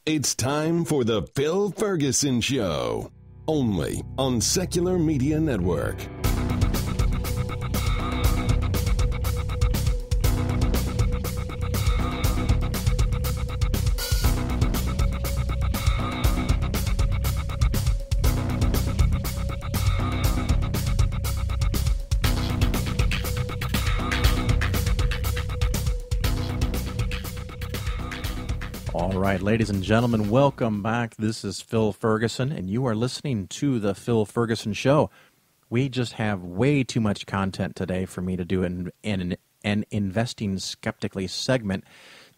It's time for the Phil Ferguson Show, only on Secular Media Network. All right, ladies and gentlemen, welcome back. This is Phil Ferguson, and you are listening to the Phil Ferguson Show. We just have way too much content today for me to do an Investing Skeptically segment.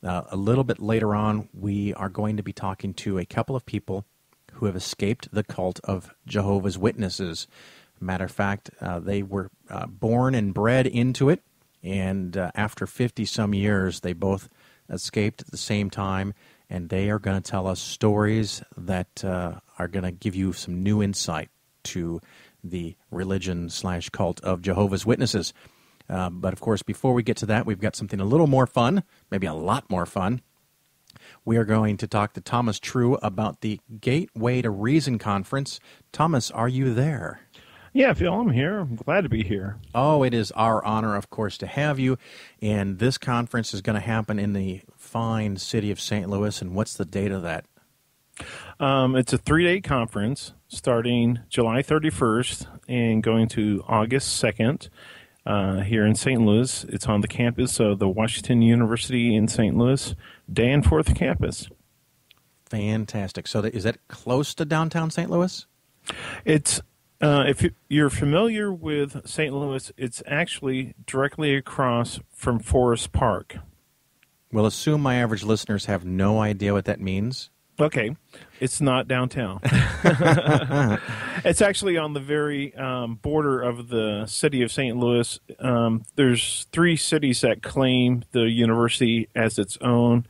A little bit later on, we are going to be talking to a couple of people who have escaped the cult of Jehovah's Witnesses. Matter of fact, they were born and bred into it, and after 50-some years, they both escaped at the same time, and they are going to tell us stories that are going to give you some new insight to the religion/cult of Jehovah's Witnesses. But of course, before we get to that, we've got something a little more fun, maybe a lot more fun. We are going to talk to Thomas True about the Gateway to Reason conference. Thomas, are you there? Yeah, Phil, I'm here. I'm glad to be here. Oh, it is our honor, of course, to have you. And this conference is going to happen in the fine city of St. Louis. And what's the date of that? It's a 3-day conference starting July 31st and going to August 2nd here in St. Louis. It's on the campus of the Washington University in St. Louis, Danforth campus. Fantastic. So is that close to downtown St. Louis? It's if you're familiar with St. Louis, it's actually directly across from Forest Park. We'll assume my average listeners have no idea what that means. Okay. It's not downtown. It's actually on the very border of the city of St. Louis. There's 3 cities that claim the university as its own.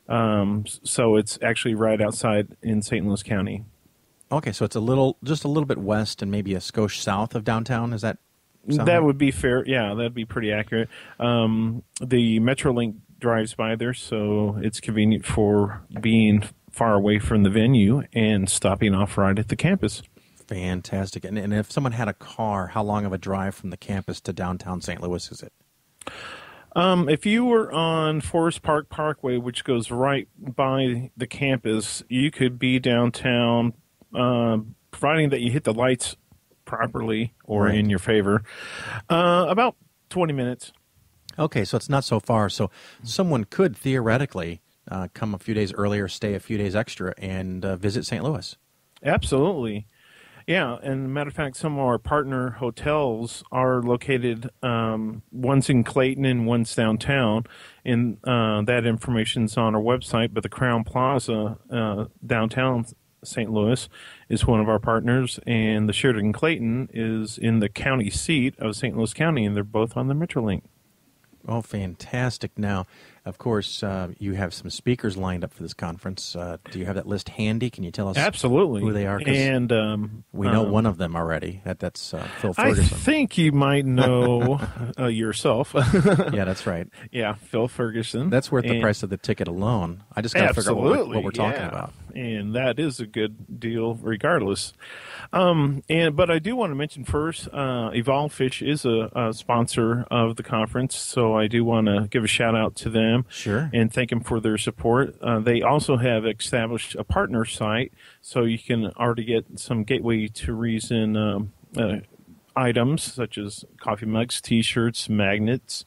So it's actually right outside in St. Louis County. Okay, so it's just a little bit west and maybe a skosh south of downtown. Is that sound that right? would be fair? Yeah, that'd be pretty accurate. The Metrolink drives by there, so it's convenient for being far away from the venue and stopping off right at the campus. Fantastic. And if someone had a car, how long of a drive from the campus to downtown St. Louis is it? If you were on Forest Park Parkway, which goes right by the campus, you could be downtown, providing that you hit the lights properly or Right. in your favor, about 20 minutes. Okay, so it's not so far. So someone could theoretically come a few days earlier, stay a few days extra, and visit St. Louis. Absolutely. Yeah, and matter of fact, some of our partner hotels are located, one's in Clayton and one's downtown, and that information's on our website, but the Crown Plaza downtown St. Louis is one of our partners, and the Sheraton Clayton is in the county seat of St. Louis County, and they're both on the Metrolink. Oh, fantastic. Now, of course, you have some speakers lined up for this conference. Do you have that list handy? Can you tell us Absolutely who they are? 'Cause And we know one of them already. That's Phil I Ferguson. think you might know yourself. Yeah, that's right. Yeah, Phil Ferguson. That's worth the And- price of the ticket alone. I just got to figure out what we're talking yeah. about. And that is a good deal regardless. But I do want to mention first, Evolve Fish is a sponsor of the conference, so I do want to give a shout out to them. Sure. And thank them for their support. They also have established a partner site, so you can already get some Gateway to Reason items, such as coffee mugs, T-shirts, magnets.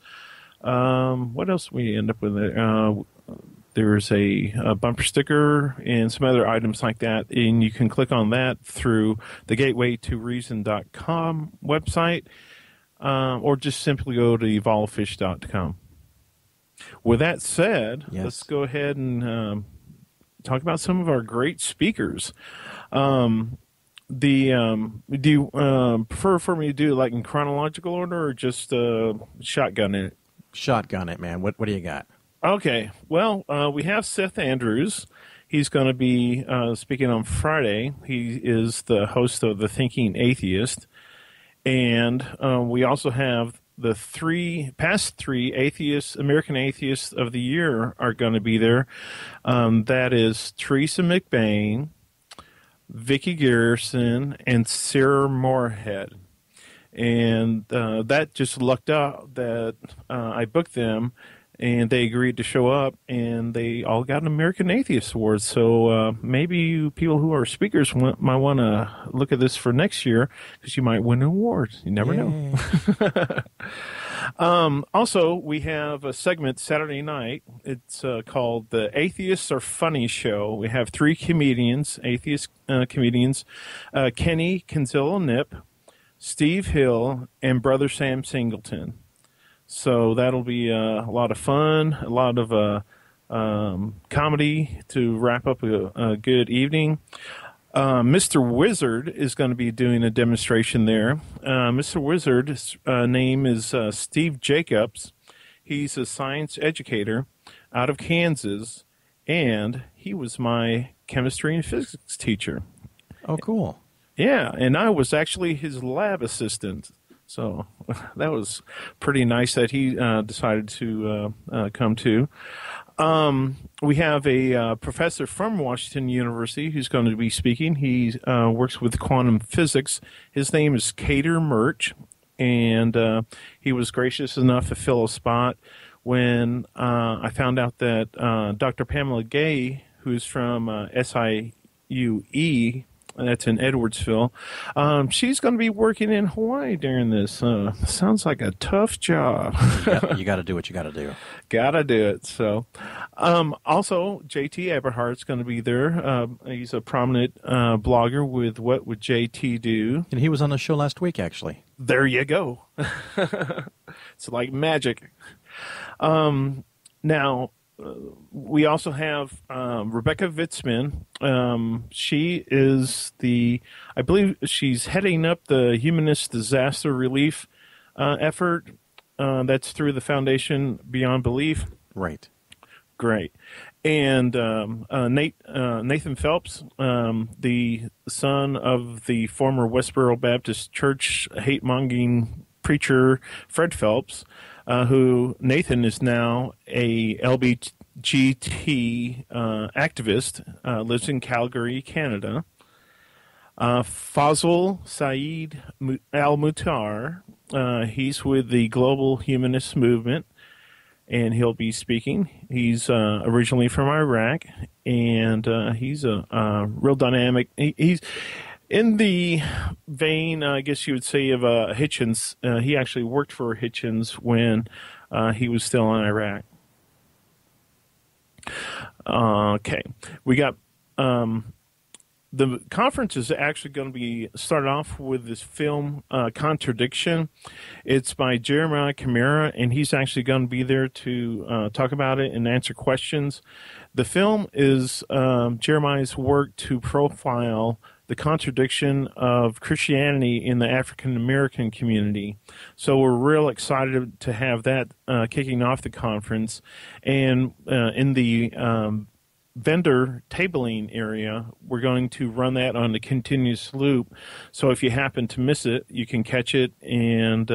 What else we end up with there? There's a bumper sticker and some other items like that, and you can click on that through the gatewaytoreason.com website, or just simply go to evolvefish.com. With that said, Yes. Let's go ahead and talk about some of our great speakers. Do you prefer for me to do it like in chronological order or just shotgun it? Shotgun it, man. What do you got? Okay. Well, we have Seth Andrews. He's going to be speaking on Friday. He is the host of The Thinking Atheist. And we also have the past three American Atheists of the Year are going to be there. That is Teresa McBain, Vicki Garrison, and Sarah Moorhead. And that just lucked out that I booked them, and they agreed to show up, and they all got an American Atheist Award. So maybe you people who are speakers might want to look at this for next year, because you might win an award. You never know. Also, we have a segment Saturday night. It's called the Atheists Are Funny Show. We have three comedians, atheist comedians, Kenny Kinsella-Nip, Steve Hill, and Brother Sam Singleton. So that'll be a lot of fun, a lot of comedy to wrap up a good evening. Mr. Wizard is going to be doing a demonstration there. Mr. Wizard's name is Steve Jacobs. He's a science educator out of Kansas, and he was my chemistry and physics teacher. Oh, cool. Yeah, and I was actually his lab assistant. So that was pretty nice that he decided to come to. We have a professor from Washington University who's going to be speaking. He works with quantum physics. His name is Cater Murch, and he was gracious enough to fill a spot when I found out that Dr. Pamela Gay, who's from SIUE, that's in Edwardsville. She's going to be working in Hawaii during this. Sounds like a tough job. You got to do what you got to do. Got to do it. So, also, JT Eberhardt's going to be there. He's a prominent blogger with What Would JT Do? And he was on the show last week, actually. There you go. It's like magic. Now, we also have Rebecca Vitzman. She is I believe she's heading up the Humanist Disaster Relief effort. That's through the Foundation Beyond Belief. Right. Great. And Nathan Phelps, the son of the former Westboro Baptist Church hate-mongering preacher Fred Phelps, who Nathan is now a LBGT activist, lives in Calgary, Canada. Fazl Saeed Al-Mutar, he's with the Global Humanist Movement, and he'll be speaking. He's originally from Iraq, and he's a real dynamic. He's in the vein, I guess you would say, of Hitchens. He actually worked for Hitchens when he was still in Iraq. Okay. We got the conference is actually going to be started off with this film, Contradiction. It's by Jeremiah Camara, and he's actually going to be there to talk about it and answer questions. The film is Jeremiah's work to profile the contradiction of Christianity in the African American community. So we're real excited to have that kicking off the conference. And in the vendor tabling area, we're going to run that on a continuous loop. So if you happen to miss it, you can catch it, and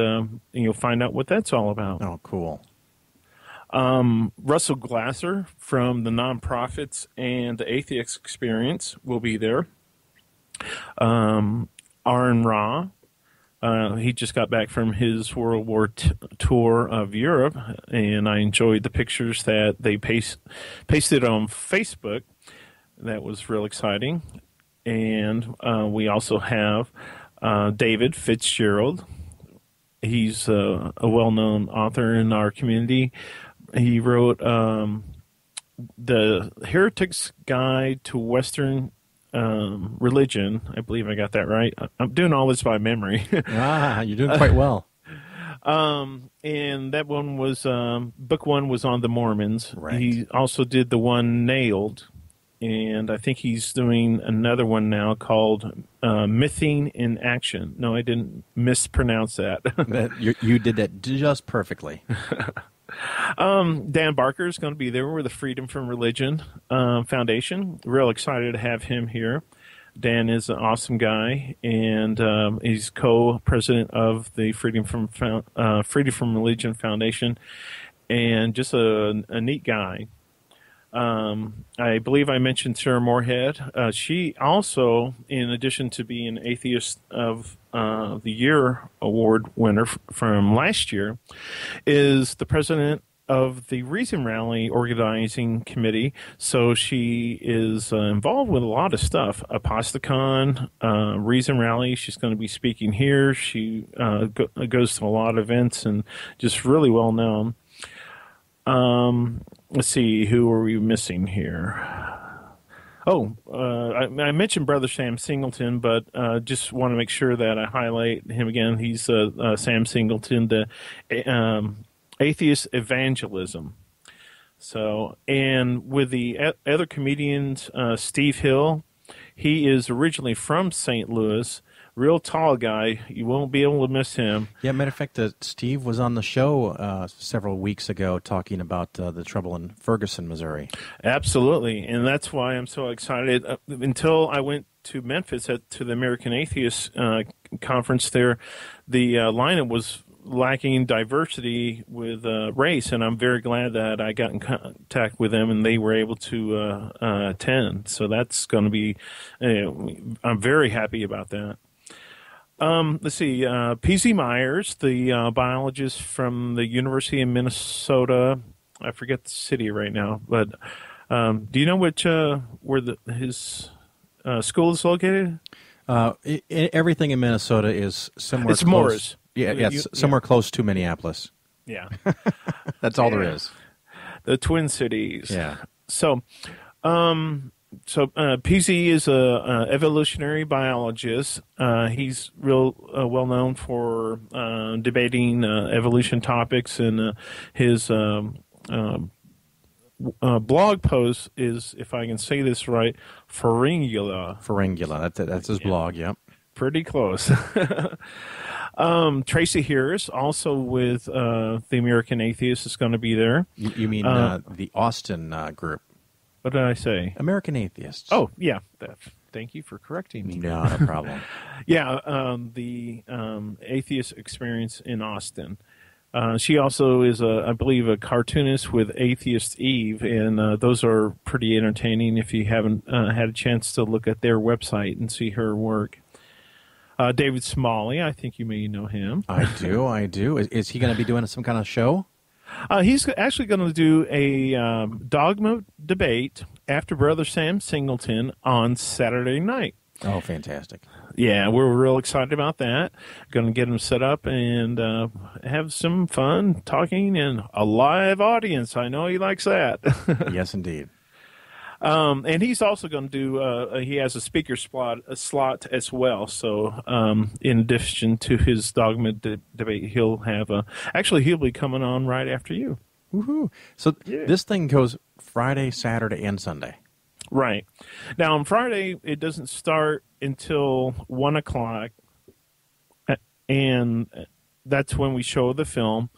you'll find out what that's all about. Oh, cool. Russell Glasser from the Nonprofits and the Atheist Experience will be there. Aaron Ra, he just got back from his World War tour of Europe, and I enjoyed the pictures that they pasted on Facebook. That was real exciting. And we also have David Fitzgerald. He's a well-known author in our community. He wrote The Heretic's Guide to Western Religion. I believe I got that right. I'm doing all this by memory. You're doing quite well. And that one was book one was on the Mormons. Right. He also did the one Nailed, and I think he's doing another one now called Mything in Action. No, I didn't mispronounce that. You did that just perfectly. Dan Barker is going to be there with the Freedom from Religion Foundation. Real excited to have him here. Dan is an awesome guy, and he's co-president of the Freedom from Religion Foundation, and just a neat guy. I believe I mentioned Sarah Moorhead. She also, in addition to being Atheist of the Year award winner from last year, is the president of the Reason Rally organizing committee. So she is involved with a lot of stuff. Apostacon, Reason Rally. She's going to be speaking here. She goes to a lot of events and just really well known. Let's see, who are we missing here? Oh, I mentioned Brother Sam Singleton, but just want to make sure that I highlight him again. He's Sam Singleton, the Atheist Evangelism. So, and with the other comedians, Steve Hill, he is originally from St. Louis. Real tall guy. You won't be able to miss him. Yeah, matter of fact, Steve was on the show several weeks ago talking about the trouble in Ferguson, Missouri. Absolutely, and that's why I'm so excited. Until I went to Memphis to the American Atheist conference there, the lineup was lacking diversity with race, and I'm very glad that I got in contact with them and they were able to attend. So that's going to be, I'm very happy about that. Let's see, P.Z. Myers, the biologist from the University of Minnesota. I forget the city right now, but do you know where his school is located? Everything in Minnesota is somewhere it's close. Morris. Somewhere close to Minneapolis. Yeah. That's all there is. The Twin Cities. Yeah. So, PZ is a evolutionary biologist. He's real well known for debating evolution topics, and his blog post is, if I can say this right, Pharyngula. Pharyngula. That's his blog. Yep. Pretty close. Tracy Harris, also with the American Atheist, is going to be there. You mean the Austin group? What did I say? American Atheists. Oh, yeah. Thank you for correcting me. Not a problem. Yeah, the Atheist Experience in Austin. She also is, I believe, a cartoonist with Atheist Eve, and those are pretty entertaining if you haven't had a chance to look at their website and see her work. David Smalley, I think you may know him. I do. Is he going to be doing some kind of show? He's actually going to do a dogma debate after Brother Sam Singleton on Saturday night. Oh, fantastic. Yeah, we're real excited about that. Going to get him set up and have some fun talking and a live audience. I know he likes that. Yes, indeed. And he's also going to do, he has a speaker slot as well. So in addition to his dogma debate, he'll have actually he'll be coming on right after you. Woohoo. So This thing goes Friday, Saturday, and Sunday. Right. Now on Friday, it doesn't start until 1 o'clock. And that's when we show the film.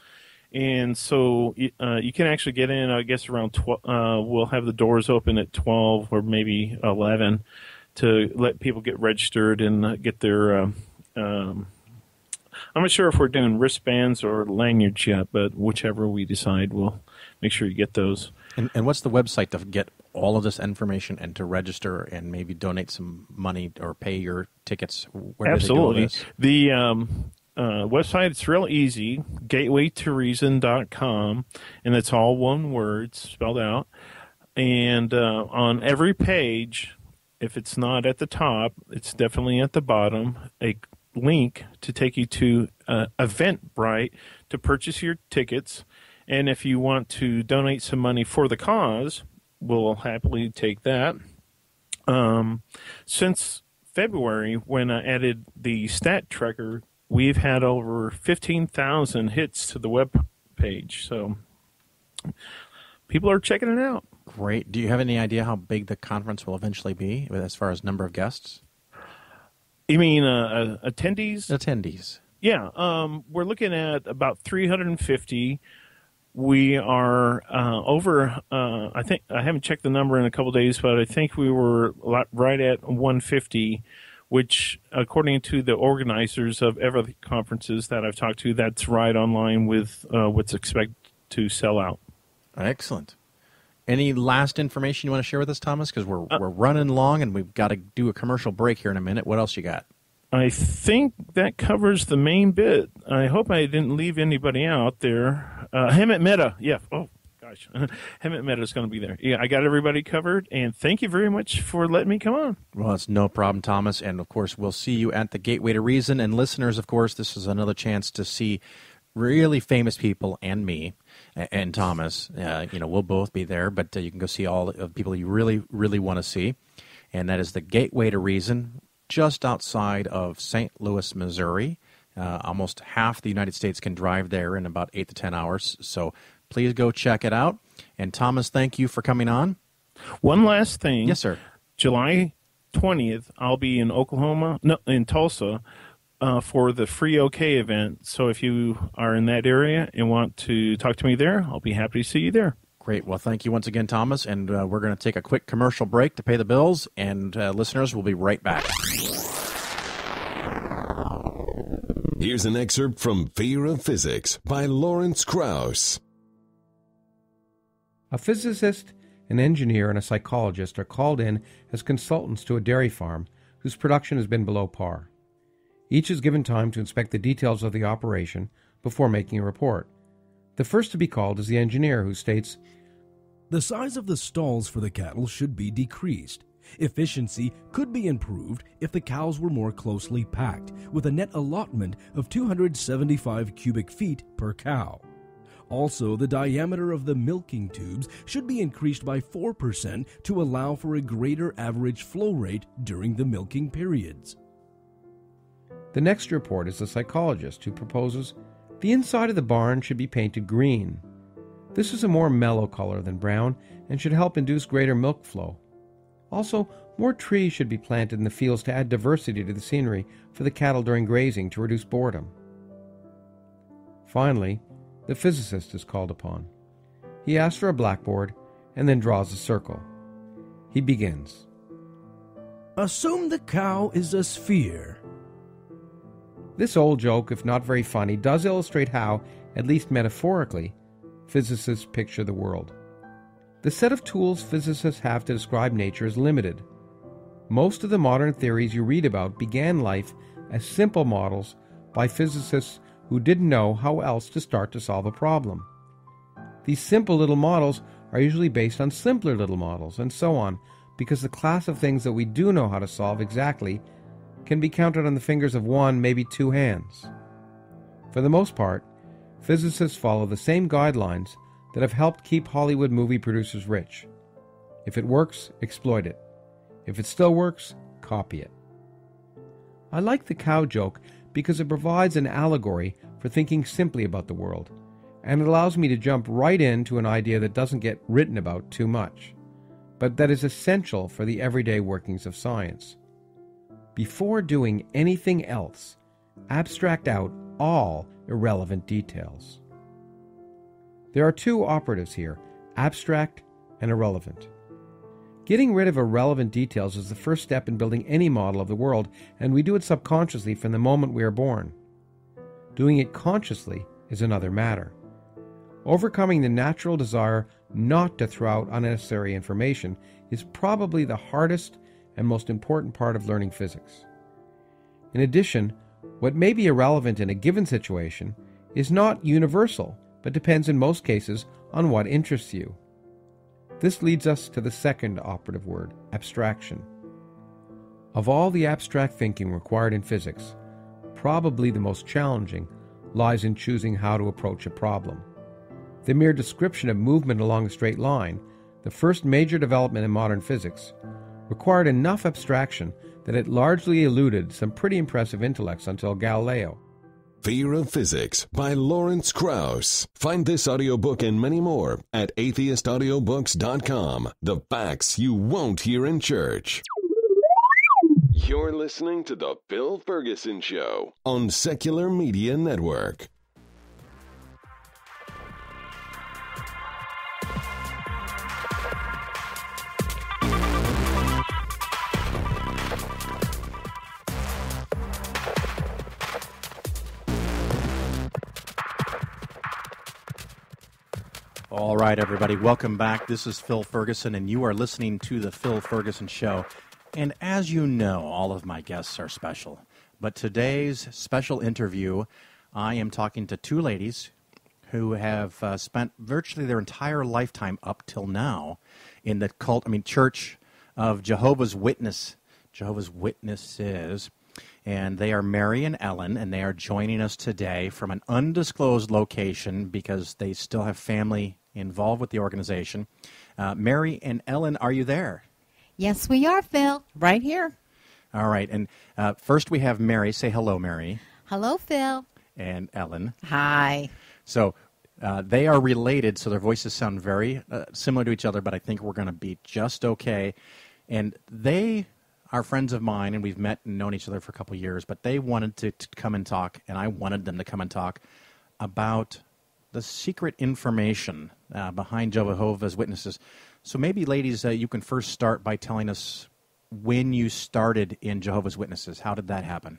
And so you can actually get in, I guess, around 12. We'll have the doors open at 12 or maybe 11 to let people get registered and get their I'm not sure if we're doing wristbands or lanyards yet, but whichever we decide, we'll make sure you get those. And what's the website to get all of this information and to register and maybe donate some money or pay your tickets? Where Absolutely. Do they The website, it's real easy, gatewaytoreason.com, and it's all one word spelled out. And on every page, if it's not at the top, it's definitely at the bottom, a link to take you to Eventbrite to purchase your tickets. And if you want to donate some money for the cause, we'll happily take that. Since February, when I added the stat tracker, we've had over 15,000 hits to the web page, so people are checking it out. Great. Do you have any idea how big the conference will eventually be as far as number of guests? You mean attendees? Attendees. Yeah. We're looking at about 350. We are over, I think, I haven't checked the number in a couple of days, but I think we were right at 150, which, according to the organizers of every conferences that I've talked to, that's right on line with what's expected to sell out. Excellent. Any last information you want to share with us, Thomas? Because we're running long and we've got to do a commercial break here in a minute. What else you got? I think that covers the main bit. I hope I didn't leave anybody out there. Hemet Meta, yeah. Oh, gosh. Hemet Meta is going to be there. Yeah, I got everybody covered, and thank you very much for letting me come on. Well, it's no problem, Thomas. And, of course, we'll see you at the Gateway to Reason. And listeners, of course, this is another chance to see really famous people and me and Thomas. We'll both be there, but you can go see all the people you really, really want to see. And that is the Gateway to Reason, just outside of St. Louis, Missouri. Almost half the United States can drive there in about 8 to 10 hours. So please go check it out. And Thomas, thank you for coming on. One last thing. Yes, sir. July 20th, I'll be in in Tulsa for the Free OK event. So if you are in that area and want to talk to me there, I'll be happy to see you there. Great. Well, thank you once again, Thomas. And we're going to take a quick commercial break to pay the bills. And listeners, we'll be right back. Here's an excerpt from Fear of Physics by Lawrence Krauss. A physicist, an engineer, and a psychologist are called in as consultants to a dairy farm whose production has been below par. Each is given time to inspect the details of the operation before making a report. The first to be called is the engineer, who states, "The size of the stalls for the cattle should be decreased. Efficiency could be improved if the cows were more closely packed, with a net allotment of 275 cubic feet per cow. Also, the diameter of the milking tubes should be increased by 4% to allow for a greater average flow rate during the milking periods." The next report is the psychologist, who proposes the inside of the barn should be painted green. This is a more mellow color than brown and should help induce greater milk flow. Also, more trees should be planted in the fields to add diversity to the scenery for the cattle during grazing to reduce boredom. Finally, the physicist is called upon. He asks for a blackboard and then draws a circle. He begins. "Assume the cow is a sphere." This old joke, if not very funny, does illustrate how, at least metaphorically, physicists picture the world. The set of tools physicists have to describe nature is limited. Most of the modern theories you read about began life as simple models by physicists who didn't know how else to start to solve a problem. These simple little models are usually based on simpler little models, and so on, because the class of things that we do know how to solve exactly can be counted on the fingers of one, maybe two hands. For the most part, physicists follow the same guidelines that have helped keep Hollywood movie producers rich. If it works, exploit it. If it still works, copy it. I like the cow joke because it provides an allegory for thinking simply about the world, and it allows me to jump right into an idea that doesn't get written about too much, but that is essential for the everyday workings of science. Before doing anything else, abstract out all irrelevant details. There are two operatives here, abstract and irrelevant. Getting rid of irrelevant details is the first step in building any model of the world, and we do it subconsciously from the moment we are born. Doing it consciously is another matter. Overcoming the natural desire not to throw out unnecessary information is probably the hardest and most important part of learning physics. In addition, what may be irrelevant in a given situation is not universal, but depends in most cases on what interests you. This leads us to the second operative word, abstraction. Of all the abstract thinking required in physics, probably the most challenging lies in choosing how to approach a problem. The mere description of movement along a straight line, the first major development in modern physics, required enough abstraction that it largely eluded some pretty impressive intellects until Galileo. Fear of Physics by Lawrence Krauss. Find this audiobook and many more at atheistaudiobooks.com. The facts you won't hear in church. You're listening to The Phil Ferguson Show on Secular Media Network. All right, everybody, welcome back. This is Phil Ferguson, and you are listening to The Phil Ferguson Show. And as you know, all of my guests are special. But today's special interview, I am talking to two ladies who have spent virtually their entire lifetime up till now in the Church of Jehovah's Witnesses. And they are Mary and Ellen, and they are joining us today from an undisclosed location because they still have family involved with the organization. Mary and Ellen, are you there? Yes, we are, Phil. Right here. All right. And first we have Mary. Say hello, Mary. Hello, Phil. And Ellen. Hi. So they are related, so their voices sound very similar to each other, but I think we're going to be just okay. And they are friends of mine, and we've met and known each other for a couple of years, but they wanted to come and talk, and I wanted them to come and talk about the secret information behind Jehovah's Witnesses. So maybe, ladies, you can first start by telling us when you started in Jehovah's Witnesses. How did that happen?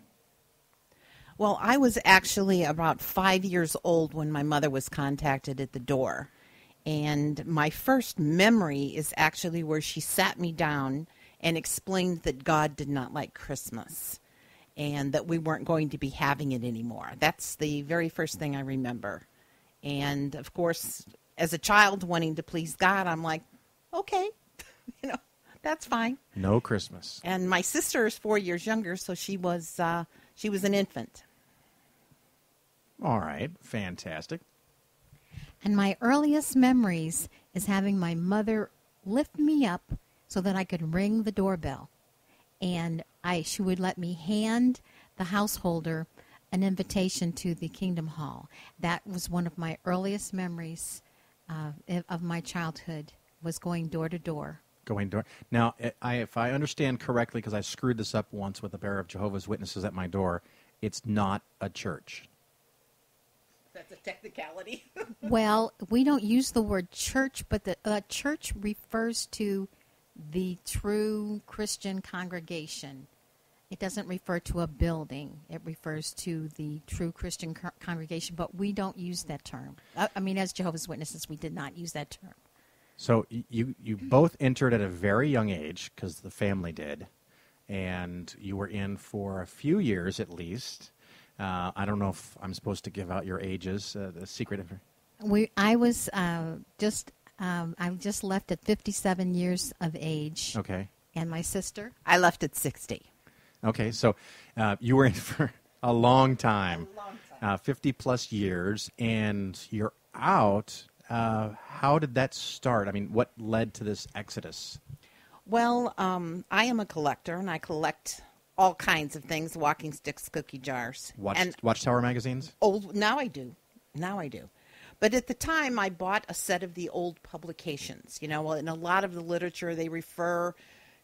Well, I was actually about 5 years old when my mother was contacted at the door. And my first memory is actually where she sat me down and explained that God did not like Christmas and that we weren't going to be having it anymore. That's the very first thing I remember. And, of course, as a child wanting to please God, I'm like, okay, that's fine. No Christmas. And my sister is 4 years younger, so she was an infant. All right, fantastic. And my earliest memories is having my mother lift me up so that I could ring the doorbell. And she would let me hand the householder an invitation to the Kingdom Hall. That was one of my earliest memories of my childhood, was going door to door. Going door. Now, if I understand correctly, because I screwed this up once with a pair of Jehovah's Witnesses at my door, it's not a church. That's a technicality. Well, we don't use the word church, but the church refers to the true Christian congregation. It doesn't refer to a building. It refers to the true Christian congregation, but we don't use that term. As Jehovah's Witnesses, we did not use that term. So you both entered at a very young age, because the family did, and you were in for a few years at least. I don't know if I'm supposed to give out your ages, the secret. I just left at 57 years of age. Okay. And my sister? I left at 60. Okay, so you were in for a long time. 50-plus years, and you're out. How did that start? I mean, what led to this exodus? Well, I am a collector, and I collect all kinds of things, walking sticks, cookie jars. Watchtower magazines? Now I do. But at the time, I bought a set of the old publications. In a lot of the literature, they refer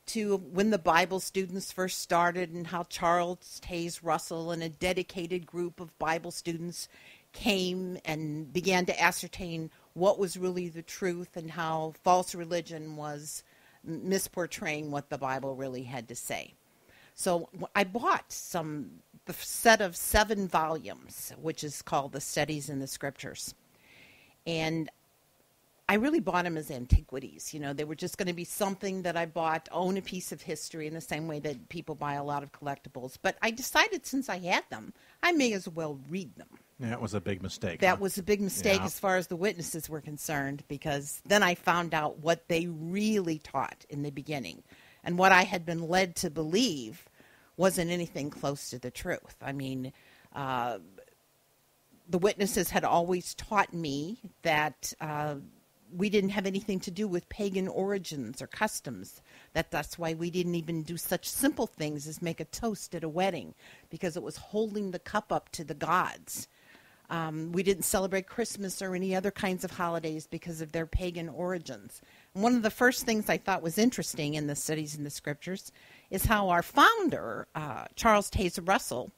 to when the Bible students first started and how Charles Taze Russell and a dedicated group of Bible students came and began to ascertain what was really the truth and how false religion was misportraying what the Bible really had to say. So I bought the set of 7 volumes, which is called The Studies in the Scriptures. And I really bought them as antiquities. They were just going to be something that I bought, own a piece of history in the same way that people buy a lot of collectibles. But I decided since I had them, I may as well read them. That was a big mistake. That was a big mistake as far as the witnesses were concerned, because then I found out what they really taught in the beginning. And what I had been led to believe wasn't anything close to the truth. The witnesses had always taught me that we didn't have anything to do with pagan origins or customs. That's why we didn't even do such simple things as make a toast at a wedding, because it was holding the cup up to the gods. We didn't celebrate Christmas or any other kinds of holidays because of their pagan origins. And one of the first things I thought was interesting in the Studies in the Scriptures is how our founder, Charles Taze Russell,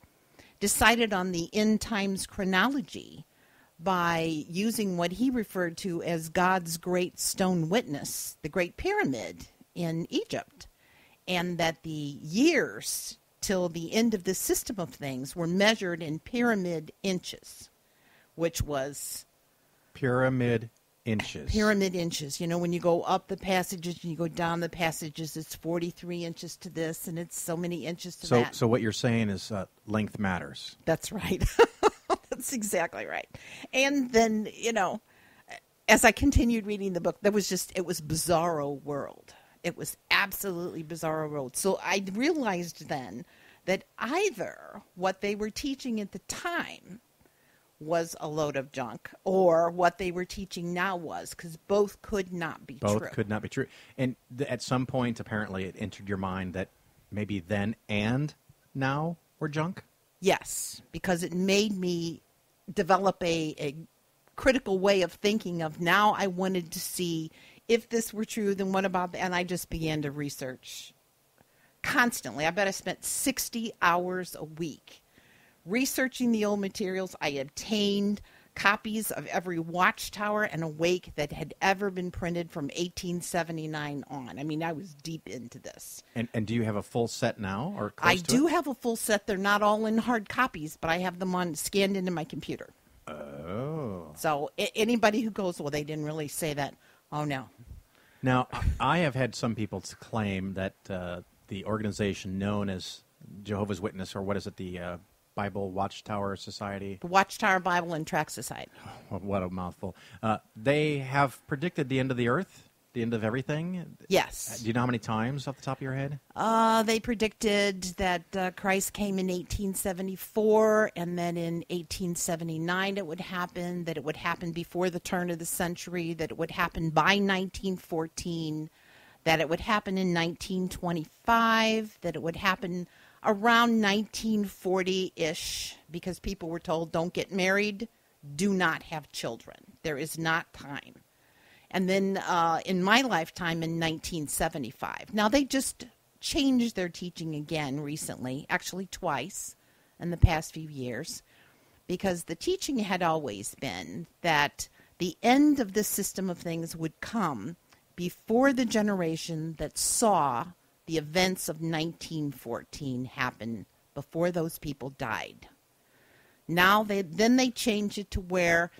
decided on the end times chronology by using what he referred to as God's great stone witness, the Great Pyramid in Egypt, and that the years till the end of the system of things were measured in pyramid inches, which was... Pyramid inches. Pyramid inches. You know, when you go up the passages and you go down the passages, it's 43 inches to this, and it's so many inches to that. So what you're saying is length matters. That's right. That's exactly right. And then, you know, as I continued reading the book, it was bizarro world. It was absolutely bizarro world. So I realized then that either what they were teaching at the time was a load of junk, or what they were teaching now was, because both could not be true. Both could not be true. And at some point, apparently, it entered your mind that maybe then and now were junk? Yes, because it made me develop a critical way of thinking of now I wanted to see if this were true, then what about and I just began to research constantly. I bet I spent 60 hours a week researching the old materials. I obtained copies of every watchtower and awake that had ever been printed from 1879 on. I mean, I was deep into this. And do you have a full set now? Or I close to do it? have a full set. They're not all in hard copies, but I have them scanned into my computer. Oh. So anybody who goes, well, they didn't really say that. Oh, no. Now, I have had some people claim that the organization known as Jehovah's Witness, or what is it, the Bible Watchtower Society? The Watchtower Bible and Tract Society. What a mouthful. They have predicted the end of the earth, the end of everything? Yes. Do you know how many times off the top of your head? They predicted that Christ came in 1874, and then in 1879 it would happen, that it would happen before the turn of the century, that it would happen by 1914, that it would happen in 1925, that it would happen around 1940-ish, because people were told, don't get married, do not have children. There is not time. And then in my lifetime in 1975. Now, they just changed their teaching again recently, actually twice in the past few years, because the teaching had always been that the end of this system of things would come before the generation that saw the events of 1914 happen, before those people died. Now they changed it to where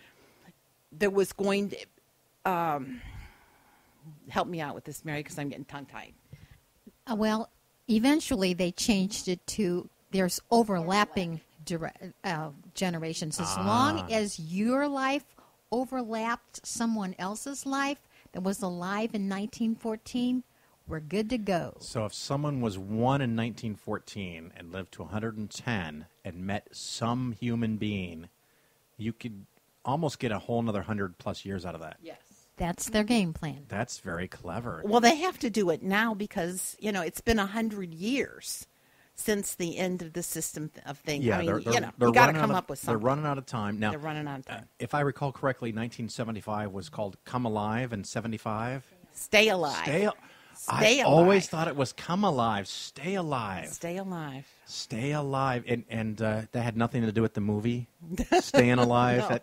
there was going to help me out with this, Mary, because I'm getting tongue-tied. Well, eventually they changed it to there's overlapping generations. As long as your life overlapped someone else's life that was alive in 1914, we're good to go. So if someone was 1 in 1914 and lived to 110 and met some human being, you could almost get a whole another 100+ years out of that. Yes. That's their game plan. That's very clever. Well, they have to do it now because, you know, it's been 100 years since the end of the system of things. Yeah, I mean, they're you got to come up with something. They're running out of time. Now, they're running out of time. If I recall correctly, 1975 was called Come Alive, and 75? Stay Alive. Stay Alive. Always thought it was Come Alive. Stay Alive. Stay Alive. Stay Alive. And that had nothing to do with the movie, Staying Alive. No.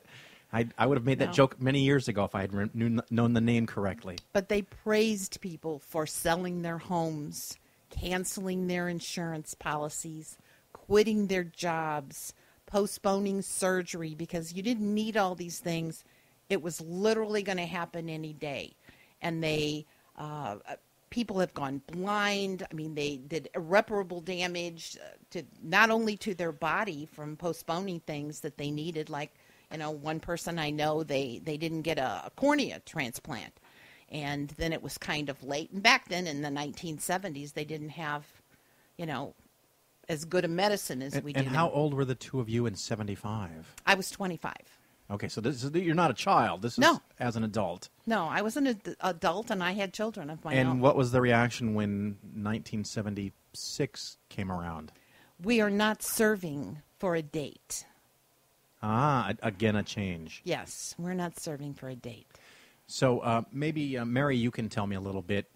I would have made that joke many years ago if I had known the name correctly. But they praised people for selling their homes, canceling their insurance policies, quitting their jobs, postponing surgery because you didn't need all these things. It was literally going to happen any day. And people have gone blind. I mean, they did irreparable damage to not only to their body from postponing things that they needed, like, you know, one person I know, they didn't get a cornea transplant. And then it was kind of late. And back then in the 1970s, they didn't have, you know, as good a medicine as we do now. And how old were the two of you in 75? I was 25. Okay, so you're not a child. This is as an adult. No, I was an adult, and I had children of my own. And what was the reaction when 1976 came around? We are not serving for a date. Again, a change. Yes, we're not serving for a date. So maybe, Mary, you can tell me a little bit.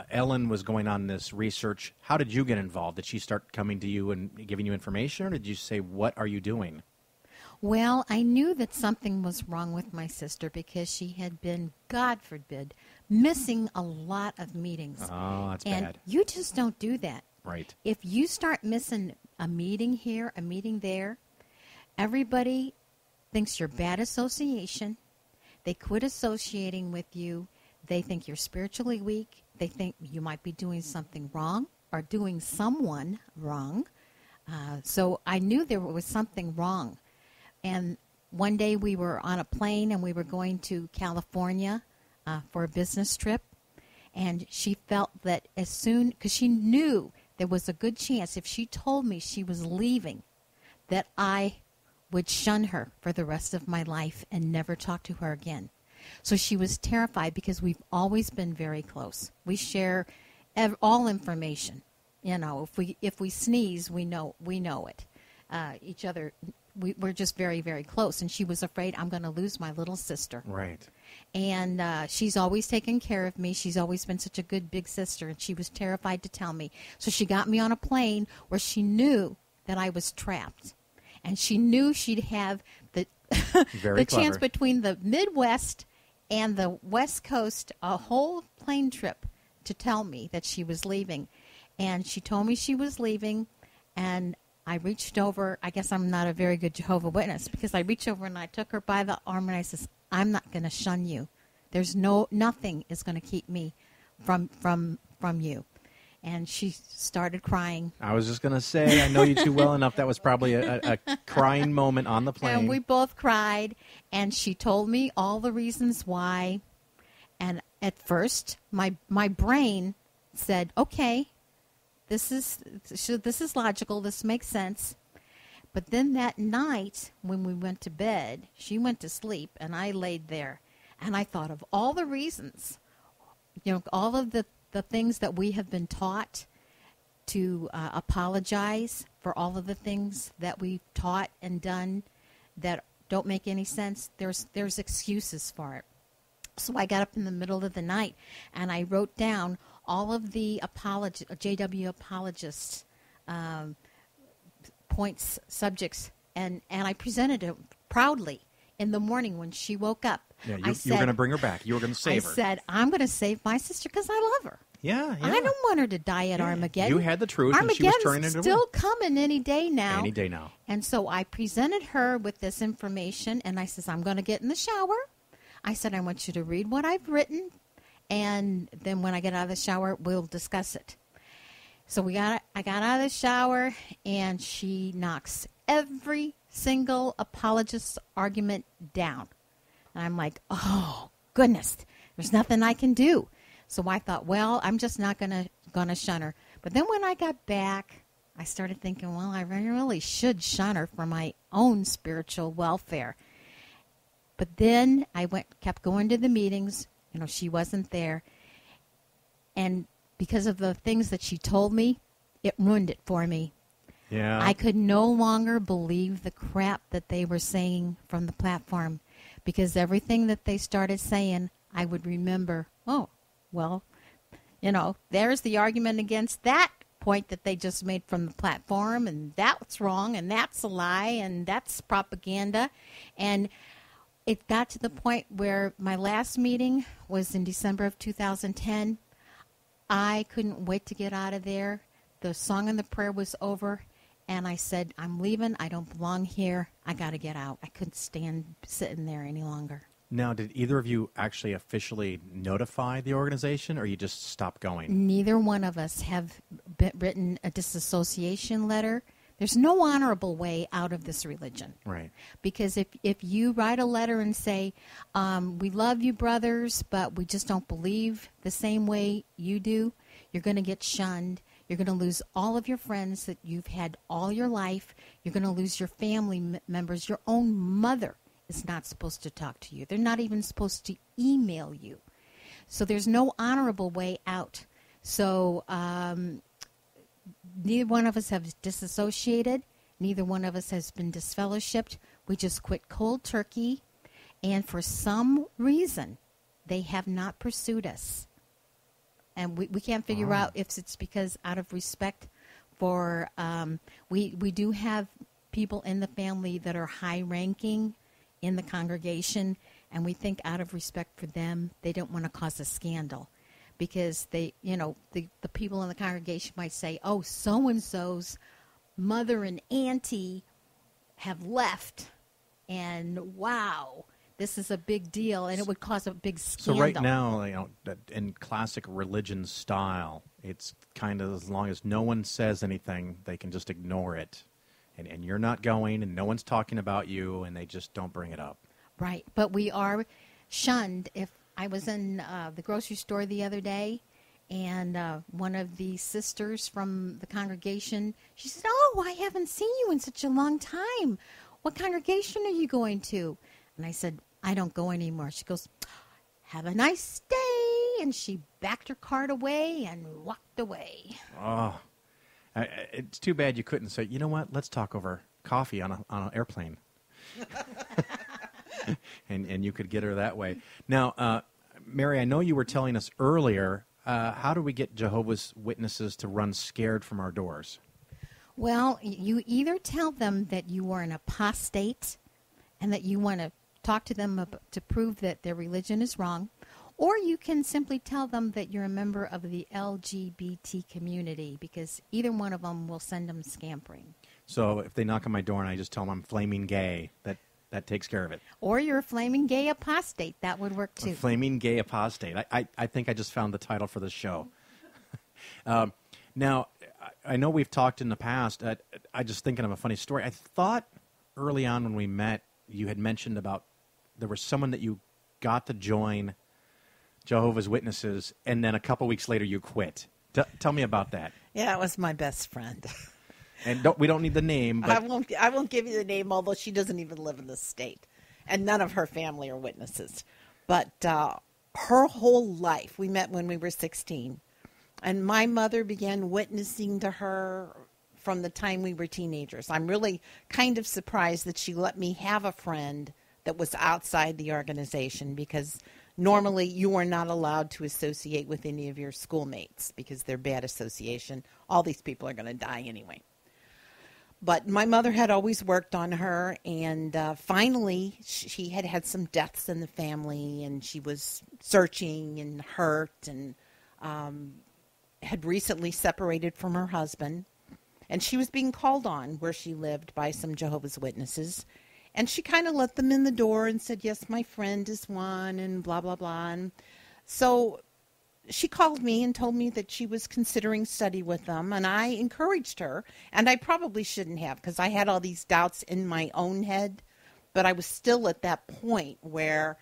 Ellen was going on this research. How did you get involved? Did she start coming to you and giving you information, or did you say, what are you doing? Well, I knew that something was wrong with my sister because she had been, God forbid, missing a lot of meetings. Oh, that's and bad. You just don't do that. Right. If you start missing a meeting here, a meeting there, everybody thinks you're bad association, They quit associating with you. They think you're spiritually weak. They think you might be doing something wrong or doing someone wrong. So I knew there was something wrong. And one day we were on a plane and we were going to California for a business trip. And she felt that as soon, because she knew there was a good chance if she told me she was leaving, that I would shun her for the rest of my life and never talk to her again. So she was terrified because we've always been very close. We share all information. You know, if we sneeze, we know it. Each other, we're just very, very close. And she was afraid I'm going to lose my little sister. Right. And she's always taken care of me. She's always been such a good big sister, and she was terrified to tell me. So she got me on a plane where she knew that I was trapped. And she knew she'd have the the chance between the Midwest and the West Coast, a whole plane trip, to tell me that she was leaving. And she told me she was leaving, and I reached over. I guess I'm not a very good Jehovah's Witness, because I reached over and I took her by the arm and I says, I'm not going to shun you. There's nothing is going to keep me from you. And she started crying. I was just going to say, I know you too well enough. That was probably a crying moment on the plane. And we both cried, and she told me all the reasons why. And at first, my brain said, okay, this is logical. This makes sense. But then that night, when we went to bed, she went to sleep, and I laid there. And I thought of all the reasons, all of the things that we have been taught to apologize for, all of the things that we've taught and done that don't make any sense. There's excuses for it. So I got up in the middle of the night and I wrote down all of the JW apologists points, subjects, and I presented it proudly in the morning when she woke up. Yeah, you were going to bring her back. You were going to save her. I said, I'm going to save my sister because I love her. Yeah. I don't want her to die at Armageddon. You had the truth, and she was turning it around. Armageddon's still coming any day now. Any day now. And so I presented her with this information, and I says, I'm going to get in the shower. I said, I want you to read what I've written, and then when I get out of the shower, we'll discuss it. So I got out of the shower, and she knocks every single apologist's argument down. And I'm like, oh, goodness, there's nothing I can do. So I thought, well, I'm just not gonna shun her. But then when I got back, I started thinking, well, I really should shun her for my own spiritual welfare. But then I kept going to the meetings. She wasn't there. And because of the things that she told me, it ruined it for me. Yeah. I could no longer believe the crap that they were saying from the platform, because everything that they started saying, I would remember, oh, well, there's the argument against that point that they just made from the platform, and that's wrong, and that's a lie, and that's propaganda. And it got to the point where my last meeting was in December of 2010. I couldn't wait to get out of there. The song and the prayer was over, and I said, I'm leaving. I don't belong here. I got to get out. I couldn't stand sitting there any longer. Now, did either of you actually officially notify the organization, or you just stopped going? Neither one of us have written a disassociation letter. There's no honorable way out of this religion. Right. Because if you write a letter and say, we love you, brothers, but we just don't believe the same way you do, you're going to get shunned. You're going to lose all of your friends that you've had all your life. You're going to lose your family members. Your own mother is not supposed to talk to you. They're not even supposed to email you. So there's no honorable way out. So neither one of us have disassociated. Neither one of us has been disfellowshipped. We just quit cold turkey. And for some reason, they have not pursued us. And we can't figure out if it's because out of respect for, we do have people in the family that are high-ranking in the congregation, and we think out of respect for them, they don't want to cause a scandal. Because the people in the congregation might say, oh, so-and-so's mother and auntie have left, and wow, this is a big deal, and it would cause a big scandal. So right now, in classic religion style, it's kind of as long as no one says anything, they can just ignore it. And you're not going, and no one's talking about you, and they just don't bring it up. Right, but we are shunned. If I was in the grocery store the other day, and one of the sisters from the congregation, she said, "Oh, I haven't seen you in such a long time. What congregation are you going to?" And I said, "I don't go anymore." She goes, "Have a nice day." And she backed her cart away and walked away. Oh, it's too bad you couldn't say, you know what, let's talk over coffee on an airplane. and you could get her that way. Now, Mary, I know you were telling us earlier, how do we get Jehovah's Witnesses to run scared from our doors? Well, you either tell them that you are an apostate and that you want to talk to them to prove that their religion is wrong, or you can simply tell them that you're a member of the LGBT community, because either one of them will send them scampering. So if they knock on my door and I just tell them I'm flaming gay, that takes care of it. Or you're a flaming gay apostate. That would work too. A flaming gay apostate. I think I just found the title for the show. Now, I know we've talked in the past. I just thinking of a funny story. I thought early on when we met, you had mentioned about there was someone that you got to join Jehovah's Witnesses, and then a couple weeks later you quit. Tell me about that. Yeah, it was my best friend. And we don't need the name. But I won't give you the name, although she doesn't even live in the state, and none of her family are witnesses. But her whole life, we met when we were 16, and my mother began witnessing to her from the time we were teenagers. I'm really kind of surprised that she let me have a friend that was outside the organization, because normally you are not allowed to associate with any of your schoolmates because they're bad association. All these people are going to die anyway. But my mother had always worked on her, and finally she had had some deaths in the family, and she was searching and hurt, and had recently separated from her husband. And she was being called on where she lived by some Jehovah's Witnesses. And she kind of let them in the door and said, "Yes, my friend is one," and blah, blah, blah. And so she called me and told me that she was considering study with them. And I encouraged her. And I probably shouldn't have, because I had all these doubts in my own head. But I was still at that point where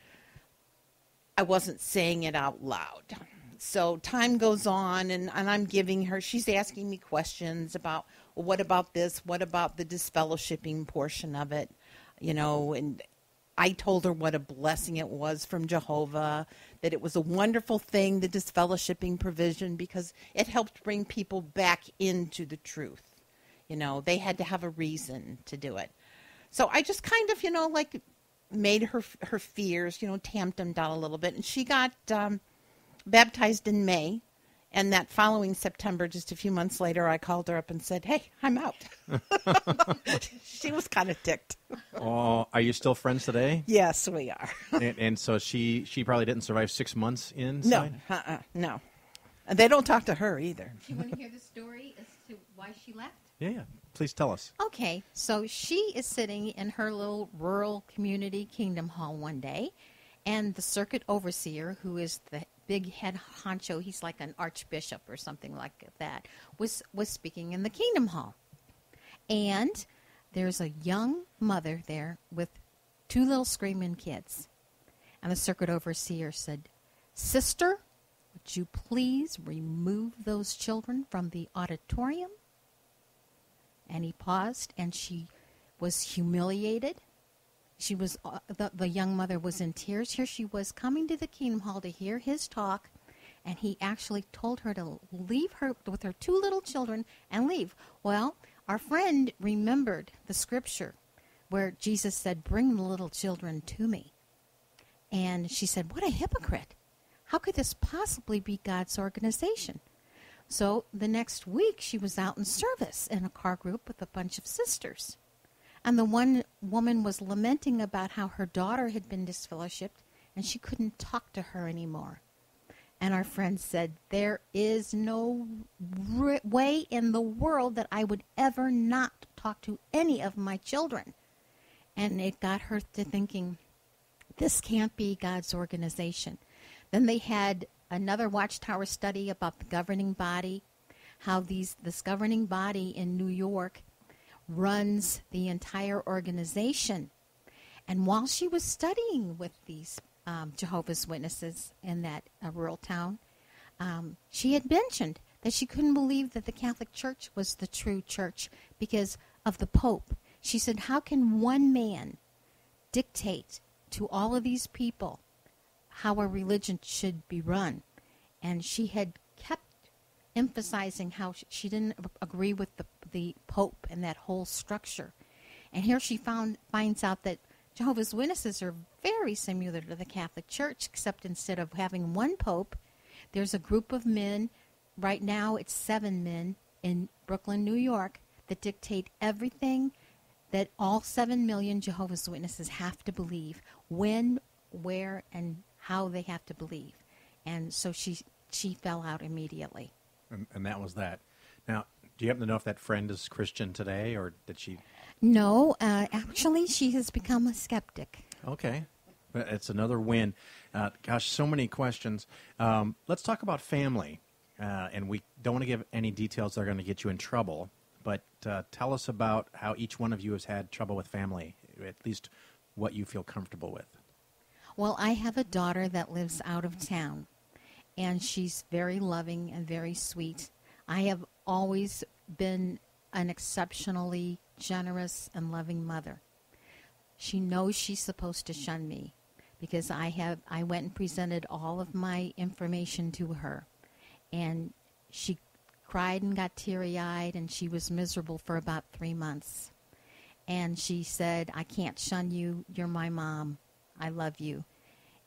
I wasn't saying it out loud. So time goes on, and I'm giving her, she's asking me questions about, well, what about this? What about the disfellowshipping portion of it? And I told her what a blessing it was from Jehovah, that it was a wonderful thing, the disfellowshipping provision, because it helped bring people back into the truth. They had to have a reason to do it. So I just kind of, made her fears, tamped them down a little bit. And she got baptized in May. And that following September, just a few months later, I called her up and said, "Hey, I'm out." She was kind of ticked. Oh, are you still friends today? Yes, we are. and so she probably didn't survive 6 months in? No, no. And they don't talk to her either. Do you want to hear the story as to why she left? Yeah. Please tell us. Okay, so she is sitting in her little rural community kingdom hall one day, and the circuit overseer, who is the big head honcho, he's like an archbishop or something like that, was speaking in the kingdom hall. And there's a young mother there with 2 little screaming kids. And the circuit overseer said, "Sister, would you please remove those children from the auditorium?" And he paused, and she was humiliated. She was the young mother was in tears. Here she was coming to the kingdom hall to hear his talk, and he actually told her to leave her with her 2 little children and leave. Well, our friend remembered the scripture where Jesus said, "Bring the little children to me." And she said, "What a hypocrite. How could this possibly be God's organization?" So the next week she was out in service in a car group with a bunch of sisters. And the one woman was lamenting about how her daughter had been disfellowshipped and she couldn't talk to her anymore. And our friend said, "There is no way in the world that I would ever not talk to any of my children." And it got her to thinking, This can't be God's organization. Then they had another Watchtower study about the governing body, how this governing body in New York runs the entire organization. And while she was studying with these Jehovah's Witnesses in that rural town, she had mentioned that she couldn't believe that the Catholic Church was the true church because of the Pope. She said, how can one man dictate to all of these people how a religion should be run? And she had kept emphasizing how she didn't agree with the Pope and that whole structure. And here she finds out that Jehovah's Witnesses are very similar to the Catholic Church, except instead of having one Pope, there's a group of men. Right now it's 7 men in Brooklyn, New York, that dictate everything that all 7 million Jehovah's Witnesses have to believe, when, where, and how they have to believe. And so she fell out immediately. And that was that. Now, do you happen to know if that friend is Christian today, or did she? No, actually, she has become a skeptic. Okay. It's another win. Gosh, so many questions. Let's talk about family. And we don't want to give any details that are going to get you in trouble, but tell us about how each one of you has had trouble with family, at least what you feel comfortable with. Well, I have a daughter that lives out of town, and she's very loving and very sweet. I have always been an exceptionally generous and loving mother. She knows she's supposed to shun me because I went and presented all of my information to her, and she cried and got teary-eyed, and she was miserable for about 3 months. And she said, I can't shun you. You're my mom. I love you.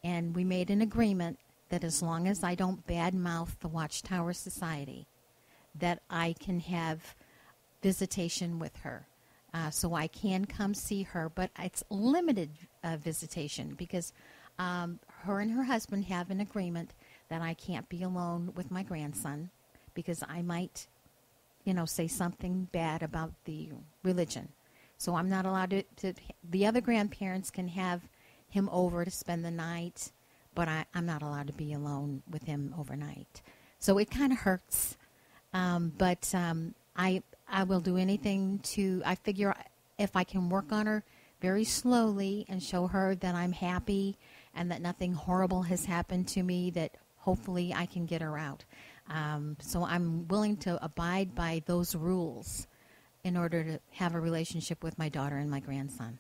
And we made an agreement that as long as I don't badmouth the Watchtower Society, that I can have visitation with her. So I can come see her, but it's limited visitation because her and her husband have an agreement that I can't be alone with my grandson because I might, say something bad about the religion. So I'm not allowed to the other grandparents can have him over to spend the night, but I'm not allowed to be alone with him overnight. So it kind of hurts. But I will do anything I figure if I can work on her very slowly and show her that I'm happy and that nothing horrible has happened to me, that hopefully I can get her out. So I'm willing to abide by those rules in order to have a relationship with my daughter and my grandson.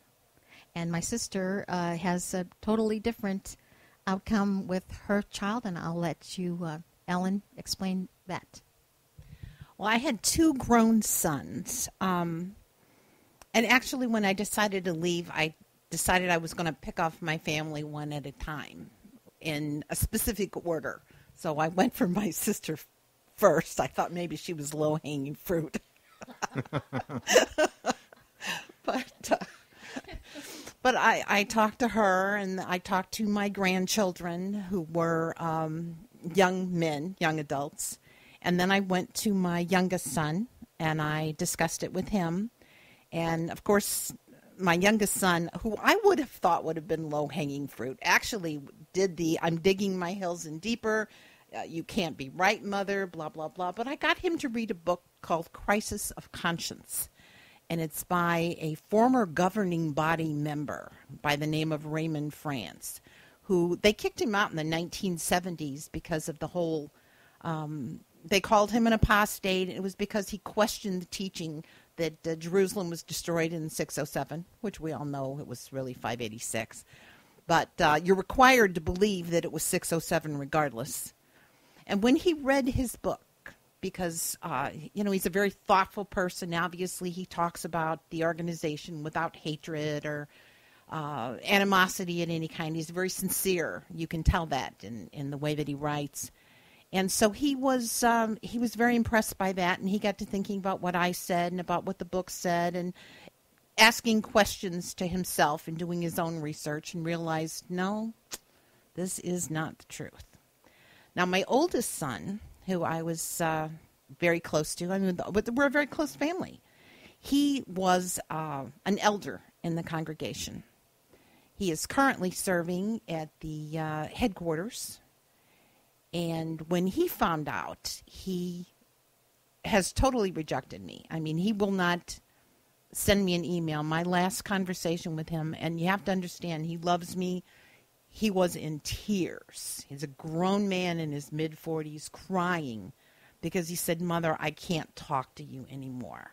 And my sister has a totally different outcome with her child, and I'll let you, Ellen, explain that. Well, I had 2 grown sons. And actually, when I decided to leave, I decided I was going to pick off my family one at a time in a specific order. So I went for my sister first. I thought maybe she was low-hanging fruit. But I talked to her, and I talked to my grandchildren, who were young men, young adults. And then I went to my youngest son, and I discussed it with him. And, of course, my youngest son, who I would have thought would have been low-hanging fruit, actually did I'm digging my heels in deeper, you can't be right, mother, blah, blah, blah. But I got him to read a book called Crisis of Conscience. And it's by a former governing body member by the name of Raymond France, who they kicked him out in the 1970s because of the whole, they called him an apostate. It was because he questioned the teaching that Jerusalem was destroyed in 607, which we all know it was really 586. But you're required to believe that it was 607 regardless. And when he read his book, because, he's a very thoughtful person. Obviously, he talks about the organization without hatred or animosity of any kind. He's very sincere. You can tell that in the way that he writes. And so he was very impressed by that, and he got to thinking about what I said and about what the book said and asking questions to himself and doing his own research, and realized, no, this is not the truth. Now, my oldest son, who I was very close to, but we're a very close family, he was an elder in the congregation. He is currently serving at the headquarters. And when he found out, he has totally rejected me. I mean, he will not send me an email. My last conversation with him, and you have to understand, he loves me. He was in tears. He's a grown man in his mid-40s crying because he said, Mother, I can't talk to you anymore,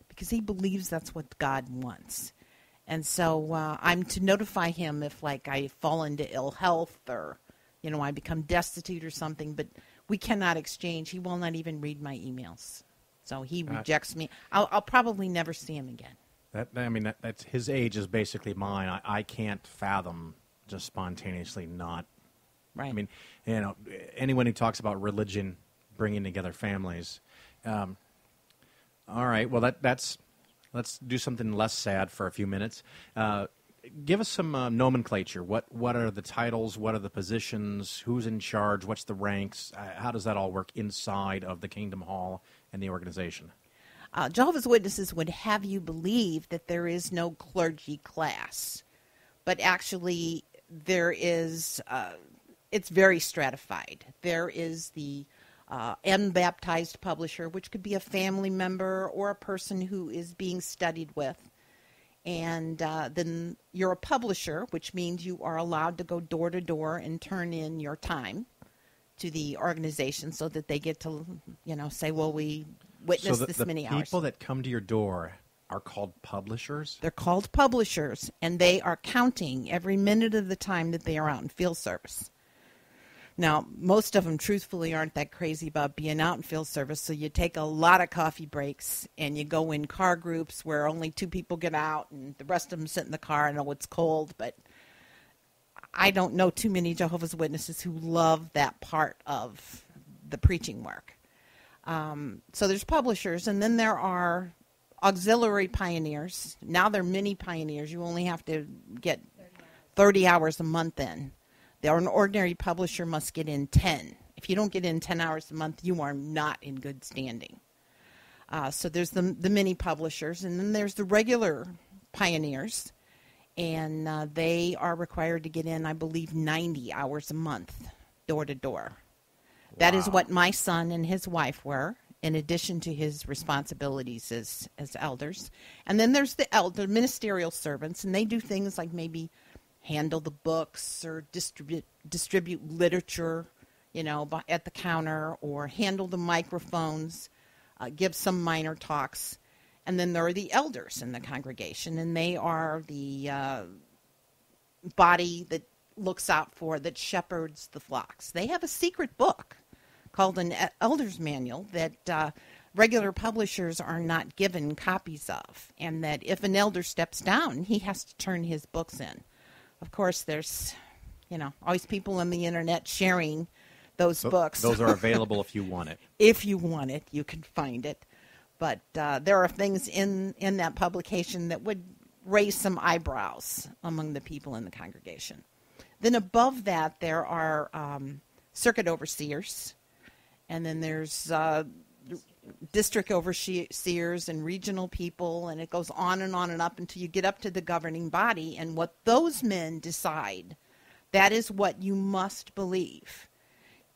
because he believes that's what God wants. And so I'm to notify him if, like, I fall into ill health or, I become destitute or something, but we cannot exchange. He will not even read my emails. So he rejects me. I'll probably never see him again. That's his age is basically mine. I can't fathom just spontaneously not. Right. I mean, anyone who talks about religion bringing together families. All right. Well, let's do something less sad for a few minutes. Give us some nomenclature. What are the titles? What are the positions? Who's in charge? What's the ranks? How does that all work inside of the Kingdom Hall and the organization? Jehovah's Witnesses would have you believe that there is no clergy class, but actually there is. It's very stratified. There is the unbaptized publisher, which could be a family member or a person who is being studied with. And then you're a publisher, which means you are allowed to go door to door and turn in your time to the organization so that they get to, say, well, we witnessed this many hours. So the people that come to your door are called publishers? They're called publishers, and they are counting every minute of the time that they are out in field service. Now, most of them, truthfully, aren't that crazy about being out in field service, so you take a lot of coffee breaks, and you go in car groups where only 2 people get out, and the rest of them sit in the car. I know it's cold, but I don't know too many Jehovah's Witnesses who love that part of the preaching work. So there's publishers, and then there are auxiliary pioneers. Now they're mini pioneers. You only have to get 30 hours a month in. An ordinary publisher must get in 10. If you don't get in 10 hours a month, you are not in good standing. So there's the mini publishers, and then there's the regular pioneers, and they are required to get in, I believe, 90 hours a month, door to door. Wow. That is what my son and his wife were, in addition to his responsibilities as elders. And then there's the ministerial servants, and they do things like maybe handle the books or distribute literature, at the counter, or handle the microphones, give some minor talks. And then there are the elders in the congregation, and they are the body that looks out that shepherds the flocks. They have a secret book called an elder's manual that regular publishers are not given copies of, and that if an elder steps down, he has to turn his books in. Of course, there's, always people on the internet sharing those books. Those are available if you want it. If you want it, you can find it. But there are things in that publication that would raise some eyebrows among the people in the congregation. Then above that, there are circuit overseers, and then there's district overseers and regional people, and it goes on and up until you get up to the governing body. And what those men decide, that is what you must believe.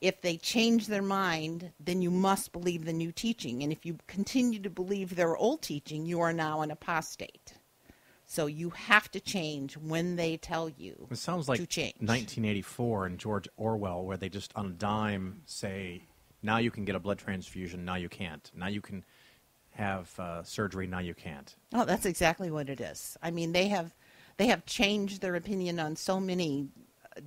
If they change their mind, then you must believe the new teaching. And if you continue to believe their old teaching, you are now an apostate. So you have to change when they tell you. It sounds like to change. 1984 and George Orwell, where they just on a dime say, now you can get a blood transfusion, now you can't. Now you can have surgery, now you can't. Oh, that's exactly what it is. I mean, they have changed their opinion on so many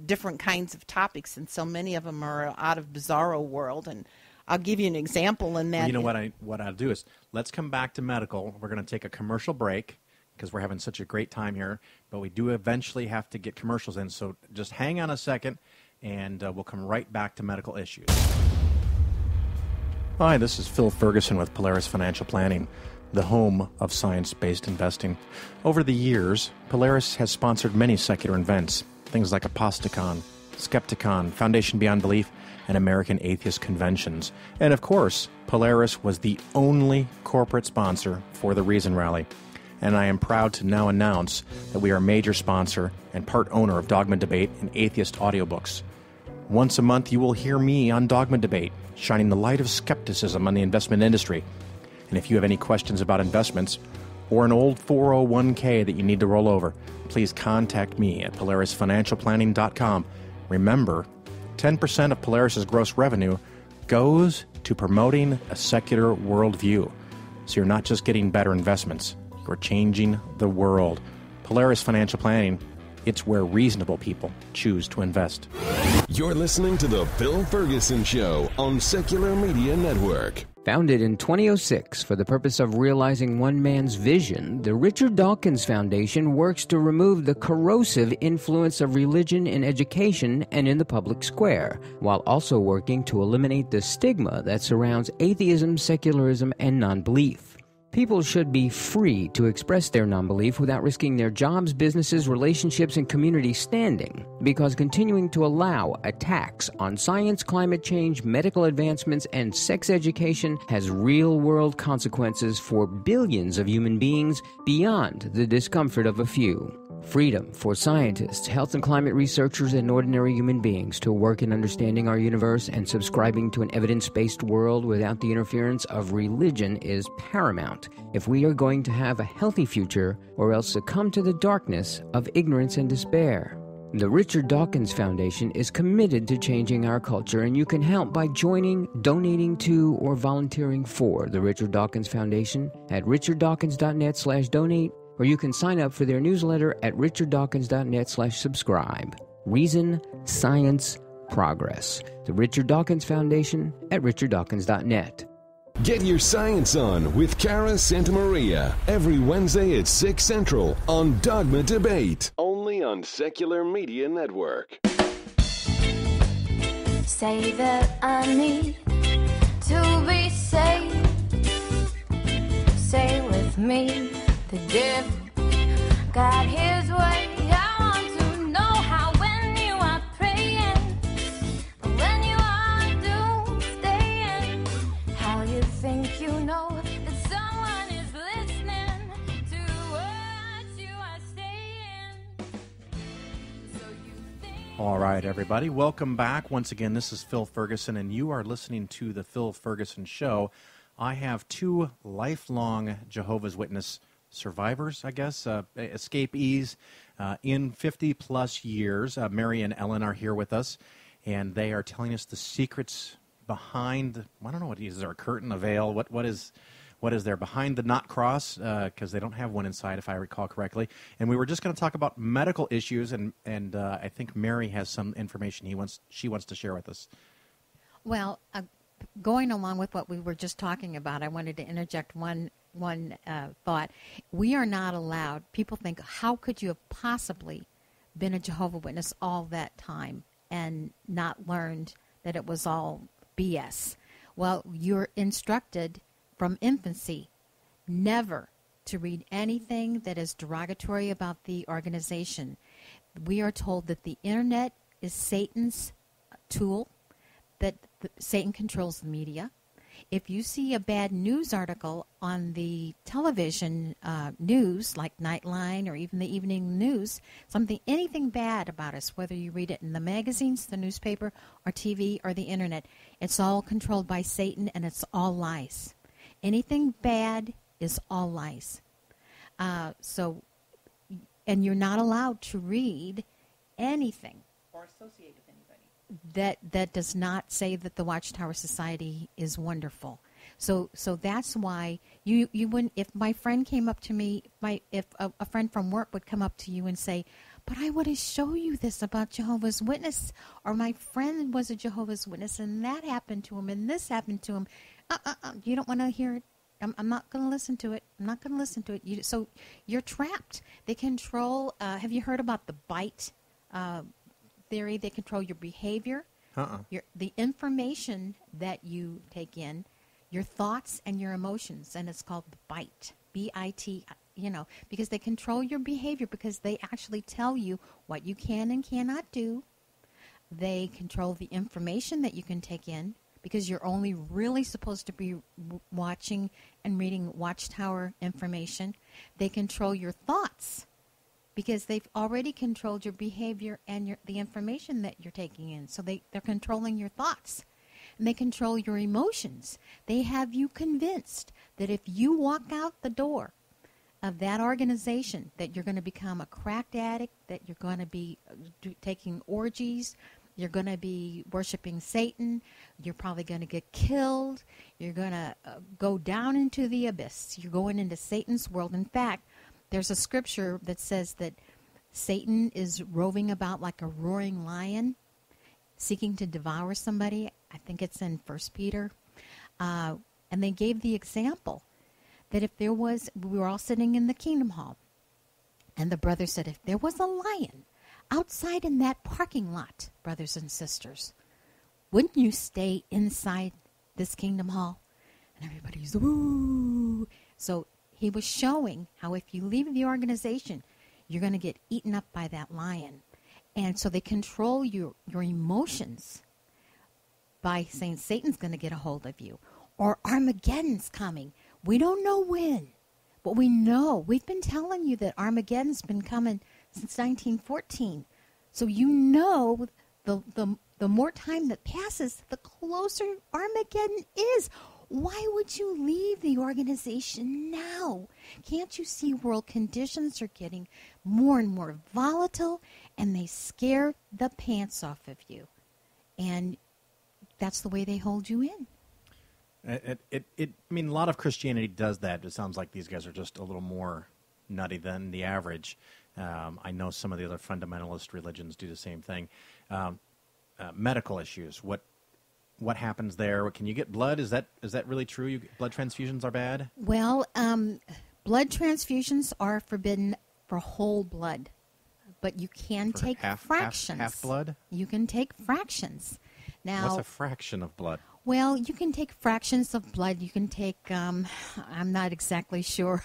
different kinds of topics, and so many of them are out of bizarro world. And I'll give you an example in that. Well, what I'll do is, let's come back to medical. We're going to take a commercial break because we're having such a great time here, but we do eventually have to get commercials in, so just hang on a second, and we'll come right back to medical issues. Hi, this is Phil Ferguson with Polaris Financial Planning, the home of science-based investing. Over the years, Polaris has sponsored many secular events, things like Aposticon, Skepticon, Foundation Beyond Belief, and American Atheist Conventions. And of course, Polaris was the only corporate sponsor for the Reason Rally. and I am proud to now announce that we are a major sponsor and part owner of Dogma Debate and Atheist Audiobooks. Once a month, you will hear me on Dogma Debate, shining the light of skepticism on the investment industry. And if you have any questions about investments or an old 401k that you need to roll over, please contact me at polarisfinancialplanning.com. Remember, 10% of Polaris's gross revenue goes to promoting a secular worldview. So you're not just getting better investments, you're changing the world. Polaris Financial Planning, it's where reasonable people choose to invest. You're listening to The Phil Ferguson Show on Secular Media Network. Founded in 2006 for the purpose of realizing one man's vision, the Richard Dawkins Foundation works to remove the corrosive influence of religion in education and in the public square, while also working to eliminate the stigma that surrounds atheism, secularism, and non-belief. People should be free to express their non-belief without risking their jobs, businesses, relationships, and community standing, because continuing to allow attacks on science, climate change, medical advancements, and sex education has real-world consequences for billions of human beings beyond the discomfort of a few. Freedom for scientists, health and climate researchers, and ordinary human beings to work in understanding our universe and subscribing to an evidence-based world without the interference of religion is paramount if we are going to have a healthy future or else succumb to the darkness of ignorance and despair. The Richard Dawkins Foundation is committed to changing our culture, and you can help by joining, donating to, or volunteering for the Richard Dawkins Foundation at richarddawkins.net/donate, or you can sign up for their newsletter at richarddawkins.net/subscribe. Reason, Science, Progress. The Richard Dawkins Foundation at richarddawkins.net. Get your science on with Cara Santamaria every Wednesday at 6 Central on Dogma Debate. Only on Secular Media Network. Say that I need to be saved. Say with me, the devil got his way. I want to know how when you are praying, when you are doomsdaying, how you think you know that someone is listening to what you are saying. So you think. All right, everybody, welcome back. Once again, this is Phil Ferguson, and you are listening to The Phil Ferguson Show. I have two lifelong Jehovah's Witness survivors, I guess, escapees in 50-plus years. Mary and Ellen are here with us, and they are telling us the secrets behind, I don't know, what is there, a curtain, a veil? What is there behind the knot cross? Because they don't have one inside, if I recall correctly. And we were just going to talk about medical issues, and I think Mary has some information she wants to share with us. Well, going along with what we were just talking about, I wanted to interject one thought. We are not allowed. People think, how could you have possibly been a Jehovah's Witness all that time and not learned that it was all BS? Well, you're instructed from infancy never to read anything that is derogatory about the organization. We are told that the internet is Satan's tool, that Satan controls the media. If you see a bad news article on the television news, like Nightline or even the evening news, anything bad about us, whether you read it in the magazines, the newspaper, or TV, or the internet, it's all controlled by Satan, and it's all lies. Anything bad is all lies. And you're not allowed to read anything or associate with anybody that does not say that the Watchtower Society is wonderful. So that's why you wouldn't. If my friend came up to me, if a friend from work would come up to you and say, "But I want to show you this about Jehovah's Witness," or "My friend was a Jehovah's Witness and that happened to him and this happened to him," you don't want to hear it. I'm not going to listen to it. I'm not going to listen to it. So you're trapped. They control. Have you heard about the bite theory? They control your behavior, the information that you take in, your thoughts and your emotions, and it's called the bite, B-I-T, because they control your behavior, because they actually tell you what you can and cannot do. They control the information that you can take in, because you're only really supposed to be watching and reading Watchtower information. They control your thoughts because they've already controlled your behavior and the information that you're taking in. So they're controlling your thoughts. And they control your emotions. They have you convinced that if you walk out the door of that organization, that you're going to become a crack addict, that you're going to be taking orgies, you're going to be worshiping Satan, you're probably going to get killed, you're going to go down into the abyss. You're going into Satan's world. In fact, there's a scripture that says that Satan is roving about like a roaring lion, seeking to devour somebody. I think it's in 1 Peter. And they gave the example that if there was, we were all sitting in the Kingdom Hall, and the brother said, if there was a lion outside in that parking lot, brothers and sisters, wouldn't you stay inside this Kingdom Hall? And everybody's, ooh. So he was showing how if you leave the organization, you're going to get eaten up by that lion. And so they control your emotions by saying Satan's going to get a hold of you, or Armageddon's coming. We don't know when, but we know. We've been telling you that Armageddon's been coming since 1914. So you know the more time that passes, the closer Armageddon is. Why would you leave the organization now? Can't you see world conditions are getting more and more volatile, and they scare the pants off of you? And that's the way they hold you in. I mean, a lot of Christianity does that. It sounds like these guys are just a little more nutty than the average. I know some of the other fundamentalist religions do the same thing. Medical issues. What happens there? Can you get blood? Is that really true? Blood transfusions are bad? Well, blood transfusions are forbidden for whole blood, but you can take fractions. Half blood? You can take fractions. Now, what's a fraction of blood? Well, you can take fractions of blood. You can take, I'm not exactly sure.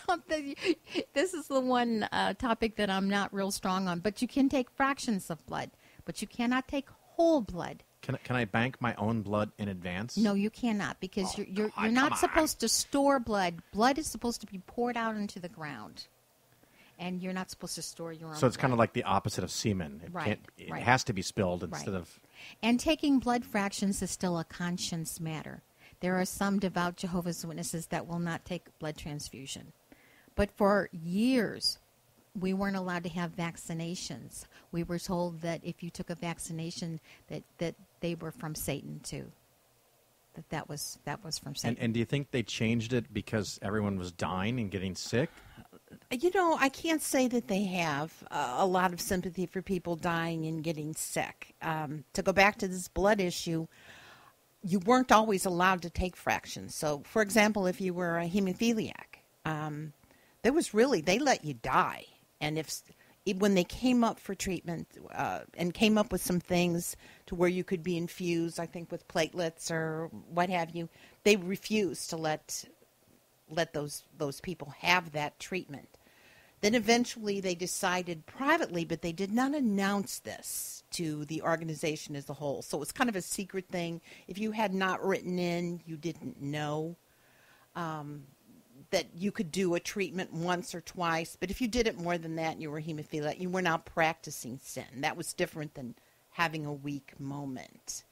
This is the one topic that I'm not real strong on. But you can take fractions of blood. But you cannot take whole blood. Can I bank my own blood in advance? No, you cannot, because you're not supposed to store blood. Blood is supposed to be poured out into the ground. And you're not supposed to store your own blood. So it's kind of like the opposite of semen. It has to be spilled instead of... And taking blood fractions is still a conscience matter. There are some devout Jehovah's Witnesses that will not take blood transfusion. But for years, we weren't allowed to have vaccinations. We were told that if you took a vaccination, that they were from Satan too. That was from Satan. And do you think they changed it because everyone was dying and getting sick? You know, I can't say that they have a lot of sympathy for people dying and getting sick. To go back to this blood issue, you weren't always allowed to take fractions. So, for example, if you were a hemophiliac, they let you die. And when they came up for treatment and came up with some things to where you could be infused, I think with platelets or what have you, they refused to let those people have that treatment. Then eventually they decided privately, but they did not announce this to the organization as a whole. So it was kind of a secret thing. If you had not written in, you didn't know that you could do a treatment once or twice. But if you did it more than that and you were hemophiliac, you were now practicing sin. That was different than having a weak moment.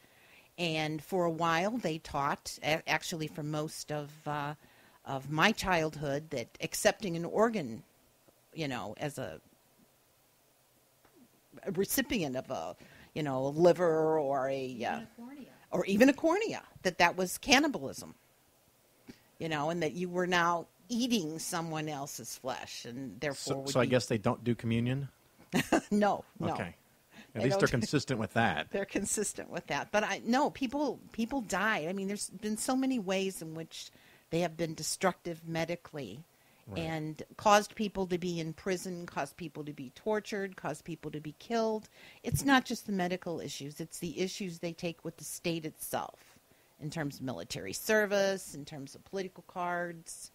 And for a while they taught, actually for most of my childhood, that accepting an organ, as a recipient of a liver or or even a cornea, that was cannibalism, and that you were now eating someone else's flesh, and therefore. So I guess they don't do communion? No. Okay. At least they're consistent with that. They're consistent with that. But people die. I mean, there's been so many ways in which they have been destructive medically, right, and caused people to be in prison, caused people to be tortured, caused people to be killed. It's not just the medical issues. It's the issues they take with the state itself in terms of military service, in terms of political cards.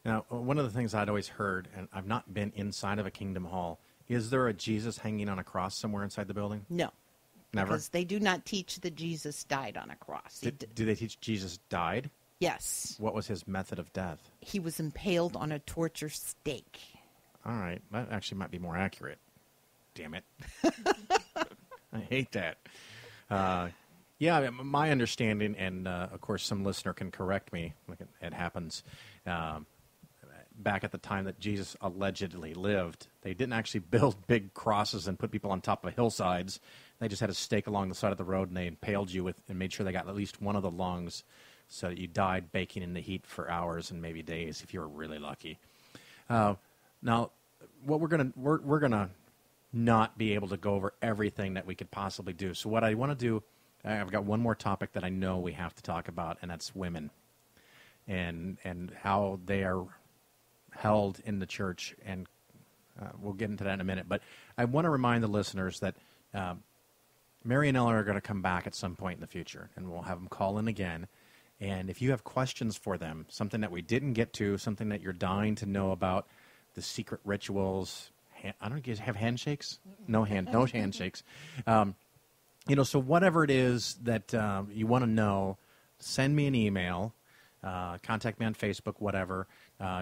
Now, one of the things I'd always heard, and I've not been inside of a Kingdom Hall, is there a Jesus hanging on a cross somewhere inside the building? No. Never? Because they do not teach that Jesus died on a cross. Do they teach Jesus died? Yes. What was his method of death? He was impaled on a torture stake. All right. That actually might be more accurate. Damn it. I hate that. Yeah, my understanding, and of course some listener can correct me, like it happens, back at the time that Jesus allegedly lived, they didn't actually build big crosses and put people on top of hillsides. They just had a stake along the side of the road, and they impaled you with and made sure they got at least one of the lungs so that you died baking in the heat for hours and maybe days if you were really lucky. Now, what we're gonna not be able to go over everything that we could possibly do. So what I want to do, I've got one more topic that I know we have to talk about, and that's women and how they are held in the church, and we'll get into that in a minute. But I want to remind the listeners that Mary and Ella are going to come back at some point in the future, and we'll have them call in again. And if you have questions for them, something that we didn't get to, something that you're dying to know about, the secret rituals, I don't know, you guys have handshakes? No handshakes. So whatever it is that you want to know, send me an email, contact me on Facebook, whatever.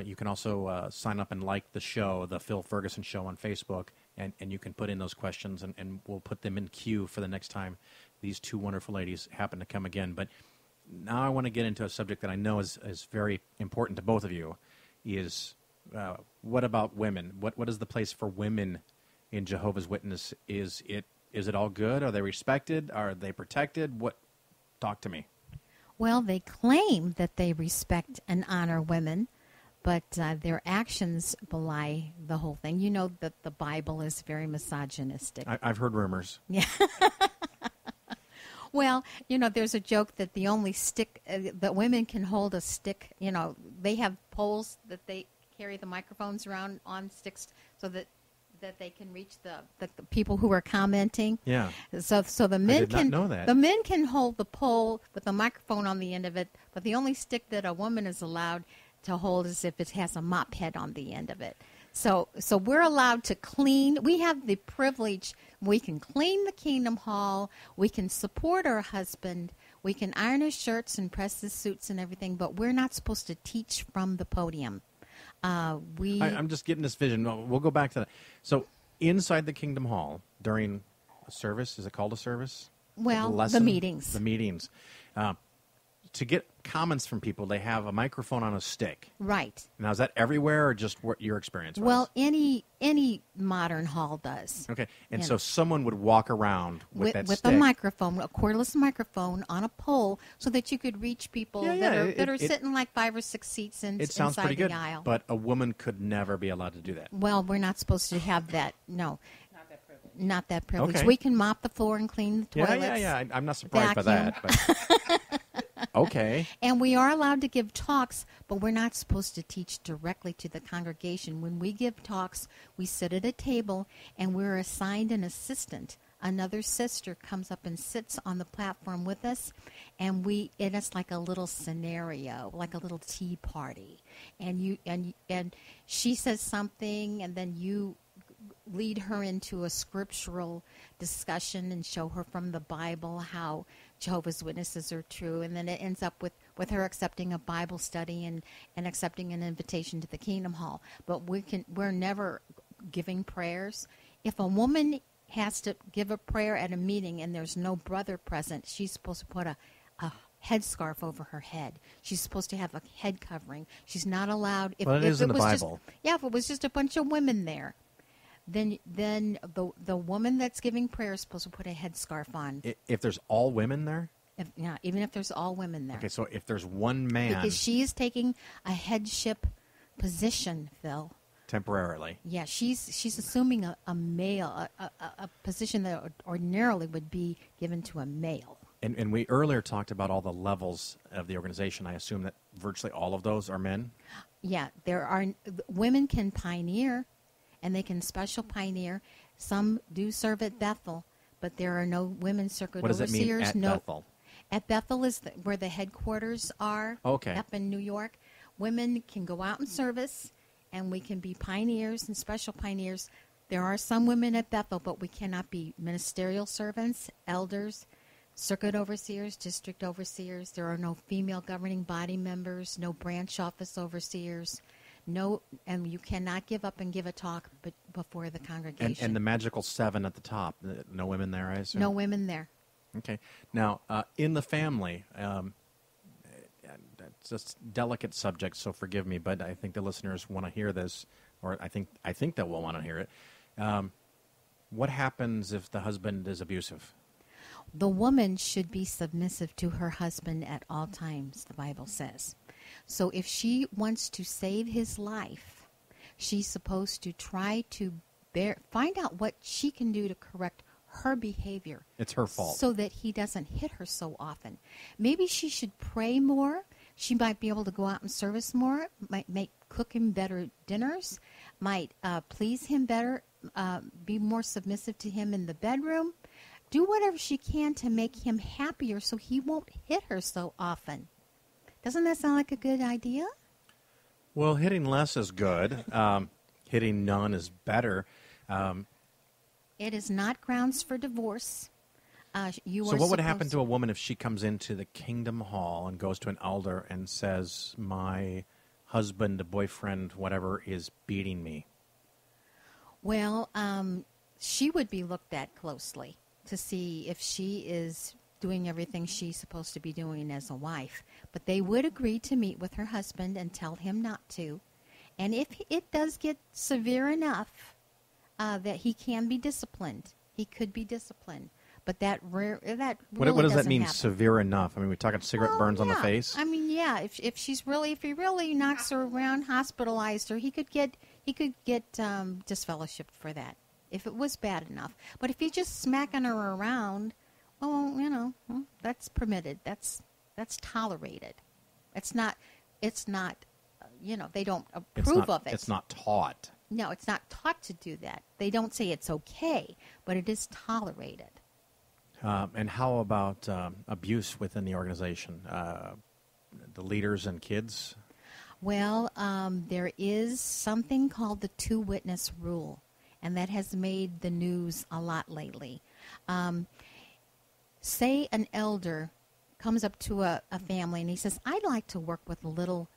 You can also sign up and like the show, the Phil Ferguson Show on Facebook, and you can put in those questions, and we'll put them in queue for the next time these two wonderful ladies happen to come again. But now I want to get into a subject that I know is very important to both of you, is what about women? What is the place for women in Jehovah's Witness? Is it all good? Are they respected? Are they protected? Talk to me. Well, they claim that they respect and honor women, but their actions belie the whole thing. You know that the Bible is very misogynistic. I've heard rumors. Yeah. Well, there's a joke that the only stick that women can hold a stick. They have poles that they carry the microphones around on sticks so that they can reach the people who are commenting. Yeah. So the men can know that. The men can hold the pole with the microphone on the end of it, but the only stick that a woman is allowed to hold is if it has a mop head on the end of it. So we're allowed to clean. We have the privilege. We can clean the Kingdom Hall. We can support our husband. We can iron his shirts and press his suits and everything, but we're not supposed to teach from the podium. I'm just getting this vision. We'll go back to that. So inside the Kingdom Hall during a service, is it called a service? Well, the meetings. The meetings. To get comments from people, they have a microphone on a stick. Right. Now, is that everywhere or just what your experience was? Well, any modern hall does. Okay. And so someone would walk around with that stick. With a microphone, a cordless microphone on a pole so that you could reach people that are sitting like 5 or 6 seats it sounds inside pretty good, the aisle. But a woman could never be allowed to do that. Well, we're not supposed to have that. No. Not that privilege. Okay. We can mop the floor and clean the toilets. Yeah. I'm not surprised by that. But okay. And we are allowed to give talks, but we're not supposed to teach directly to the congregation. When we give talks, we sit at a table, and we're assigned an assistant. Another sister comes up and sits on the platform with us, and it's like a little scenario, like a little tea party. And she says something, and then you lead her into a scriptural discussion and show her from the Bible how Jehovah's Witnesses are true, and then it ends up with her accepting a Bible study and accepting an invitation to the Kingdom Hall. But we're never giving prayers. If a woman has to give a prayer at a meeting and there's no brother present, she's supposed to put a headscarf over her head. She's supposed to have a head covering. She's not allowed. Well, it is in the Bible. If it was just a bunch of women there, then the woman that's giving prayer is supposed to put a headscarf on. If there's all women there? Even if there's all women there. Okay, so if there's one man... Because she is taking a headship position, Phil. Temporarily. Yeah, she's assuming a male, a position that ordinarily would be given to a male. And we earlier talked about all the levels of the organization. I assume that virtually all of those are men? Yeah, women can pioneer, and they can special pioneer. Some do serve at Bethel, but there are no women circuit overseers. What does that mean, at Bethel? At Bethel is where the headquarters are. Okay. Up in New York. Women can go out in service, and we can be pioneers and special pioneers There are some women at Bethel, but we cannot be ministerial servants, elders, circuit overseers, district overseers. There are no female governing body members, no branch office overseers, no, and you cannot give up and give a talk before the congregation. And the magical 7 at the top, no women there, I assume? No women there. Okay. Now, in the family, it's a delicate subject, so forgive me, but I think the listeners want to hear this, or I think they will want to hear it. What happens if the husband is abusive? The woman should be submissive to her husband at all times, the Bible says. So if she wants to save his life, she's supposed to try to find out what she can do to correct her behavior. It's her fault. So that he doesn't hit her so often. Maybe she should pray more. She might be able to go out and service more, might cook him better dinners, might please him better, be more submissive to him in the bedroom. Do whatever she can to make him happier so he won't hit her so often. Doesn't that sound like a good idea? Well, hitting less is good. Hitting none is better. It is not grounds for divorce. So what would happen to a woman if she comes into the Kingdom Hall and goes to an elder and says, my husband, boyfriend, whatever, is beating me? Well, she would be looked at closely to see if she is doing everything she's supposed to be doing as a wife. But they would agree to meet with her husband and tell him not to. And if it does get severe enough that he can be disciplined, he could be disciplined. But that really what does that mean, happen. severe enough? I mean, we're talking cigarette burns on the face? I mean, yeah. If he really knocks her around, hospitalized her, he could get disfellowshipped for that if it was bad enough. But if he's just smacking her around, well, that's permitted. That's tolerated. It's not. They don't approve of it. It's not taught. No, it's not taught to do that. They don't say it's okay, but it is tolerated. And how about abuse within the organization? The leaders and kids? Well, there is something called the 2-witness rule, and that has made the news a lot lately. Say an elder comes up to a family and he says, I'd like to work with little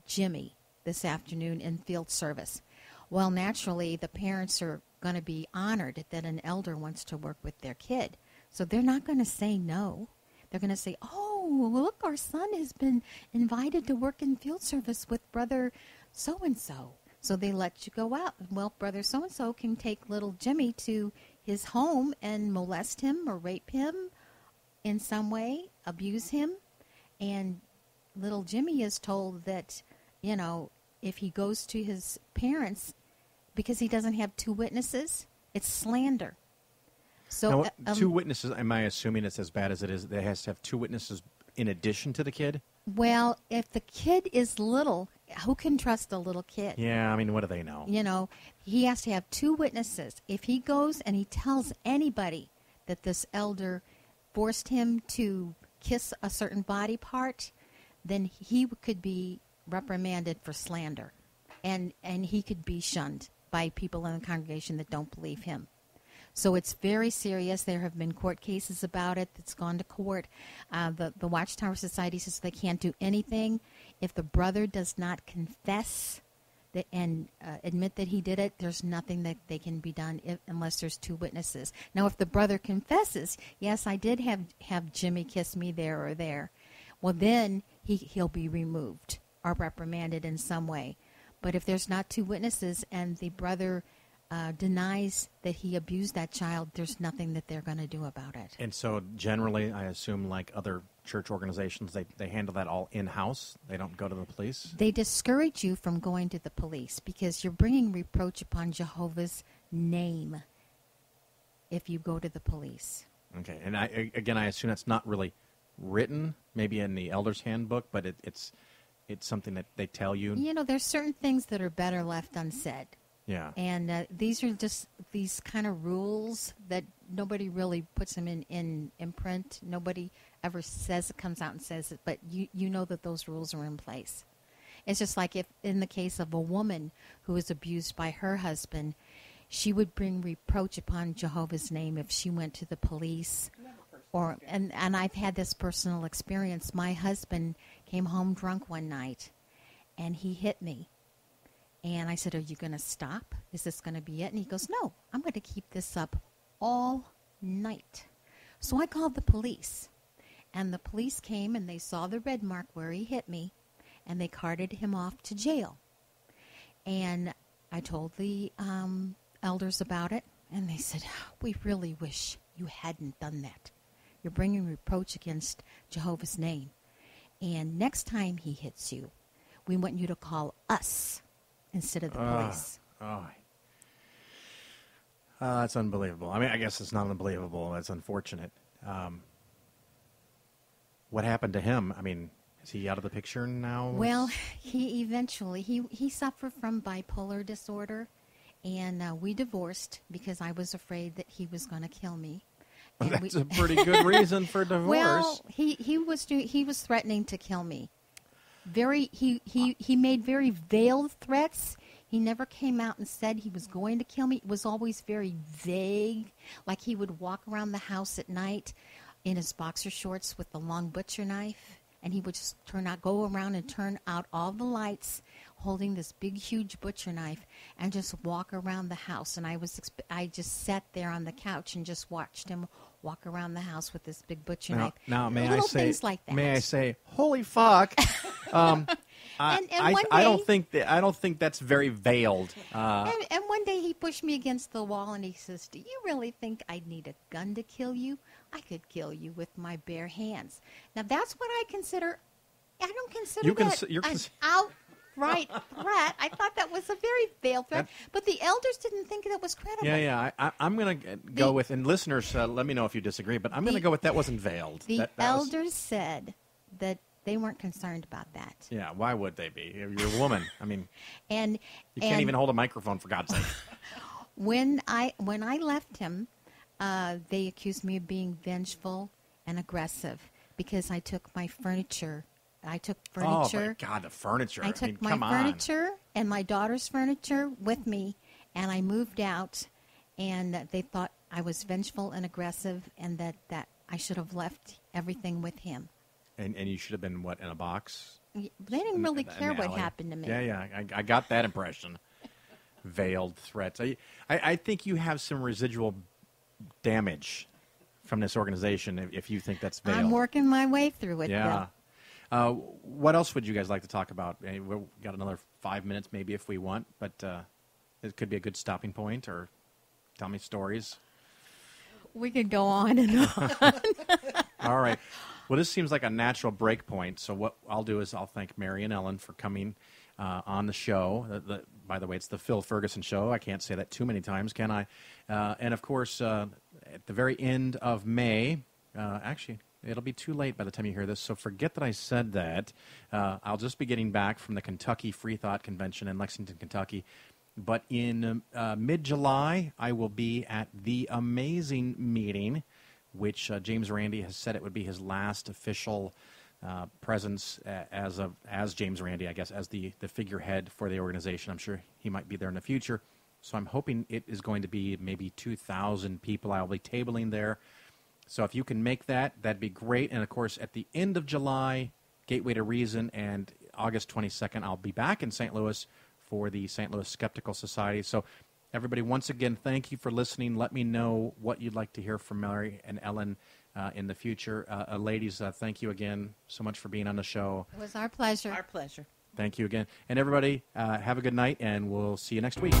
Jimmy this afternoon in field service. Well, naturally, the parents are going to be honored that an elder wants to work with their kid. So they're not going to say no. They're going to say, oh, look, our son has been invited to work in field service with brother so-and-so. So they let you go out. Well, brother so-and-so can take little Jimmy to his home and molest him or rape him in some way, abuse him. And little Jimmy is told that, if he goes to his parents, because he doesn't have 2 witnesses, it's slander. So now, 2 witnesses, am I assuming it's as bad as it is? They has to have 2 witnesses in addition to the kid? Well, if the kid is little, who can trust a little kid? Yeah, I mean, what do they know? He has to have 2 witnesses. If he goes and he tells anybody that this elder forced him to kiss a certain body part, then he could be reprimanded for slander. And he could be shunned by people in the congregation that don't believe him. So it's very serious. There have been court cases about it that's gone to court. The Watchtower Society says they can't do anything if the brother does not confess and admit that he did it. There's nothing that they can be done unless there's 2 witnesses. Now, if the brother confesses, yes, I did have Jimmy kiss me there or there, well, then he'll be removed or reprimanded in some way. But if there's not 2 witnesses and the brother denies that he abused that child, there's nothing that they're going to do about it. And so generally, I assume like other church organizations, they handle that all in-house? They don't go to the police? They discourage you from going to the police because you're bringing reproach upon Jehovah's name if you go to the police. Okay. And I assume that's not really written, maybe in the Elder's Handbook, but it's something that they tell you? There's certain things that are better left unsaid. Yeah. And these are just these kind of rules that nobody really puts them in print. Nobody ever comes out and says it, but you know that those rules are in place. It's just like if in the case of a woman who is abused by her husband, she would bring reproach upon Jehovah's name if she went to the police. And I've had this personal experience. My husband came home drunk one night, and he hit me. And I said, "Are you going to stop? Is this going to be it?" And he goes, "No, I'm going to keep this up all night." So I called the police. And the police came, and they saw the red mark where he hit me, and they carted him off to jail. And I told the elders about it, and they said, "We really wish you hadn't done that. You're bringing reproach against Jehovah's name. And next time he hits you, we want you to call us instead of the police." That's unbelievable. I mean, I guess it's not unbelievable. It's unfortunate. What happened to him? I mean, is he out of the picture now? Well, he eventually, he suffered from bipolar disorder, and we divorced because I was afraid that he was going to kill me. And that's a pretty good reason for divorce. Well, he was threatening to kill me. He made very veiled threats. He never came out and said he was going to kill me. It was always very vague. Like he would walk around the house at night in his boxer shorts with the long butcher knife, and he would just go around and turn out all the lights, holding this big, huge butcher knife, and just walk around the house. And I just sat there on the couch and just watched him walk around the house with this big butcher knife. Now, things like that. May I say, holy fuck! I don't think that's very veiled. And one day he pushed me against the wall and he says, "Do you really think I'd need a gun to kill you? I could kill you with my bare hands." Now that's what I consider. I don't consider an outright threat. I thought that was a very veiled threat, but the elders didn't think that was credible. Yeah. I'm going to go with, and listeners, let me know if you disagree, but I'm going to go with that wasn't veiled. The elders said that they weren't concerned about that. Yeah, why would they be? You're a woman. I mean, you can't even hold a microphone, for God's sake. When I left him, they accused me of being vengeful and aggressive because I took my furniture. Oh, my God, the furniture. I took my furniture and my daughter's furniture with me, and I moved out, and they thought I was vengeful and aggressive and that I should have left everything with him. And you should have been, in a box? They didn't really care what happened to me. Yeah, I got that impression. Veiled threats. I think you have some residual damage from this organization if you think that's veiled. I'm working my way through it. Yeah. What else would you guys like to talk about? We've got another 5 minutes maybe if we want, but it could be a good stopping point, or tell me stories. We could go on and on. All right. Well, this seems like a natural break point, so what I'll do is I'll thank Mary and Ellen for coming on the show. By the way, it's the Phil Ferguson Show. I can't say that too many times, can I? And, of course, at the very end of May, actually, it'll be too late by the time you hear this, so forget that I said that. I'll just be getting back from the Kentucky Free Thought Convention in Lexington, Kentucky. But in mid-July, I will be at the amazing meeting, which James Randi has said it would be his last official presence as James Randi, I guess, as the figurehead for the organization. I'm sure he might be there in the future. So I'm hoping it is going to be maybe 2,000 people. I'll be tabling there. So if you can make that, that'd be great. And, of course, at the end of July, Gateway to Reason, and August 22nd, I'll be back in St. Louis for the St. Louis Skeptical Society. So everybody, once again, thank you for listening. Let me know what you'd like to hear from Mary and Ellen in the future. Ladies, thank you again so much for being on the show. It was our pleasure. Our pleasure. Thank you again. And everybody, have a good night, and we'll see you next week.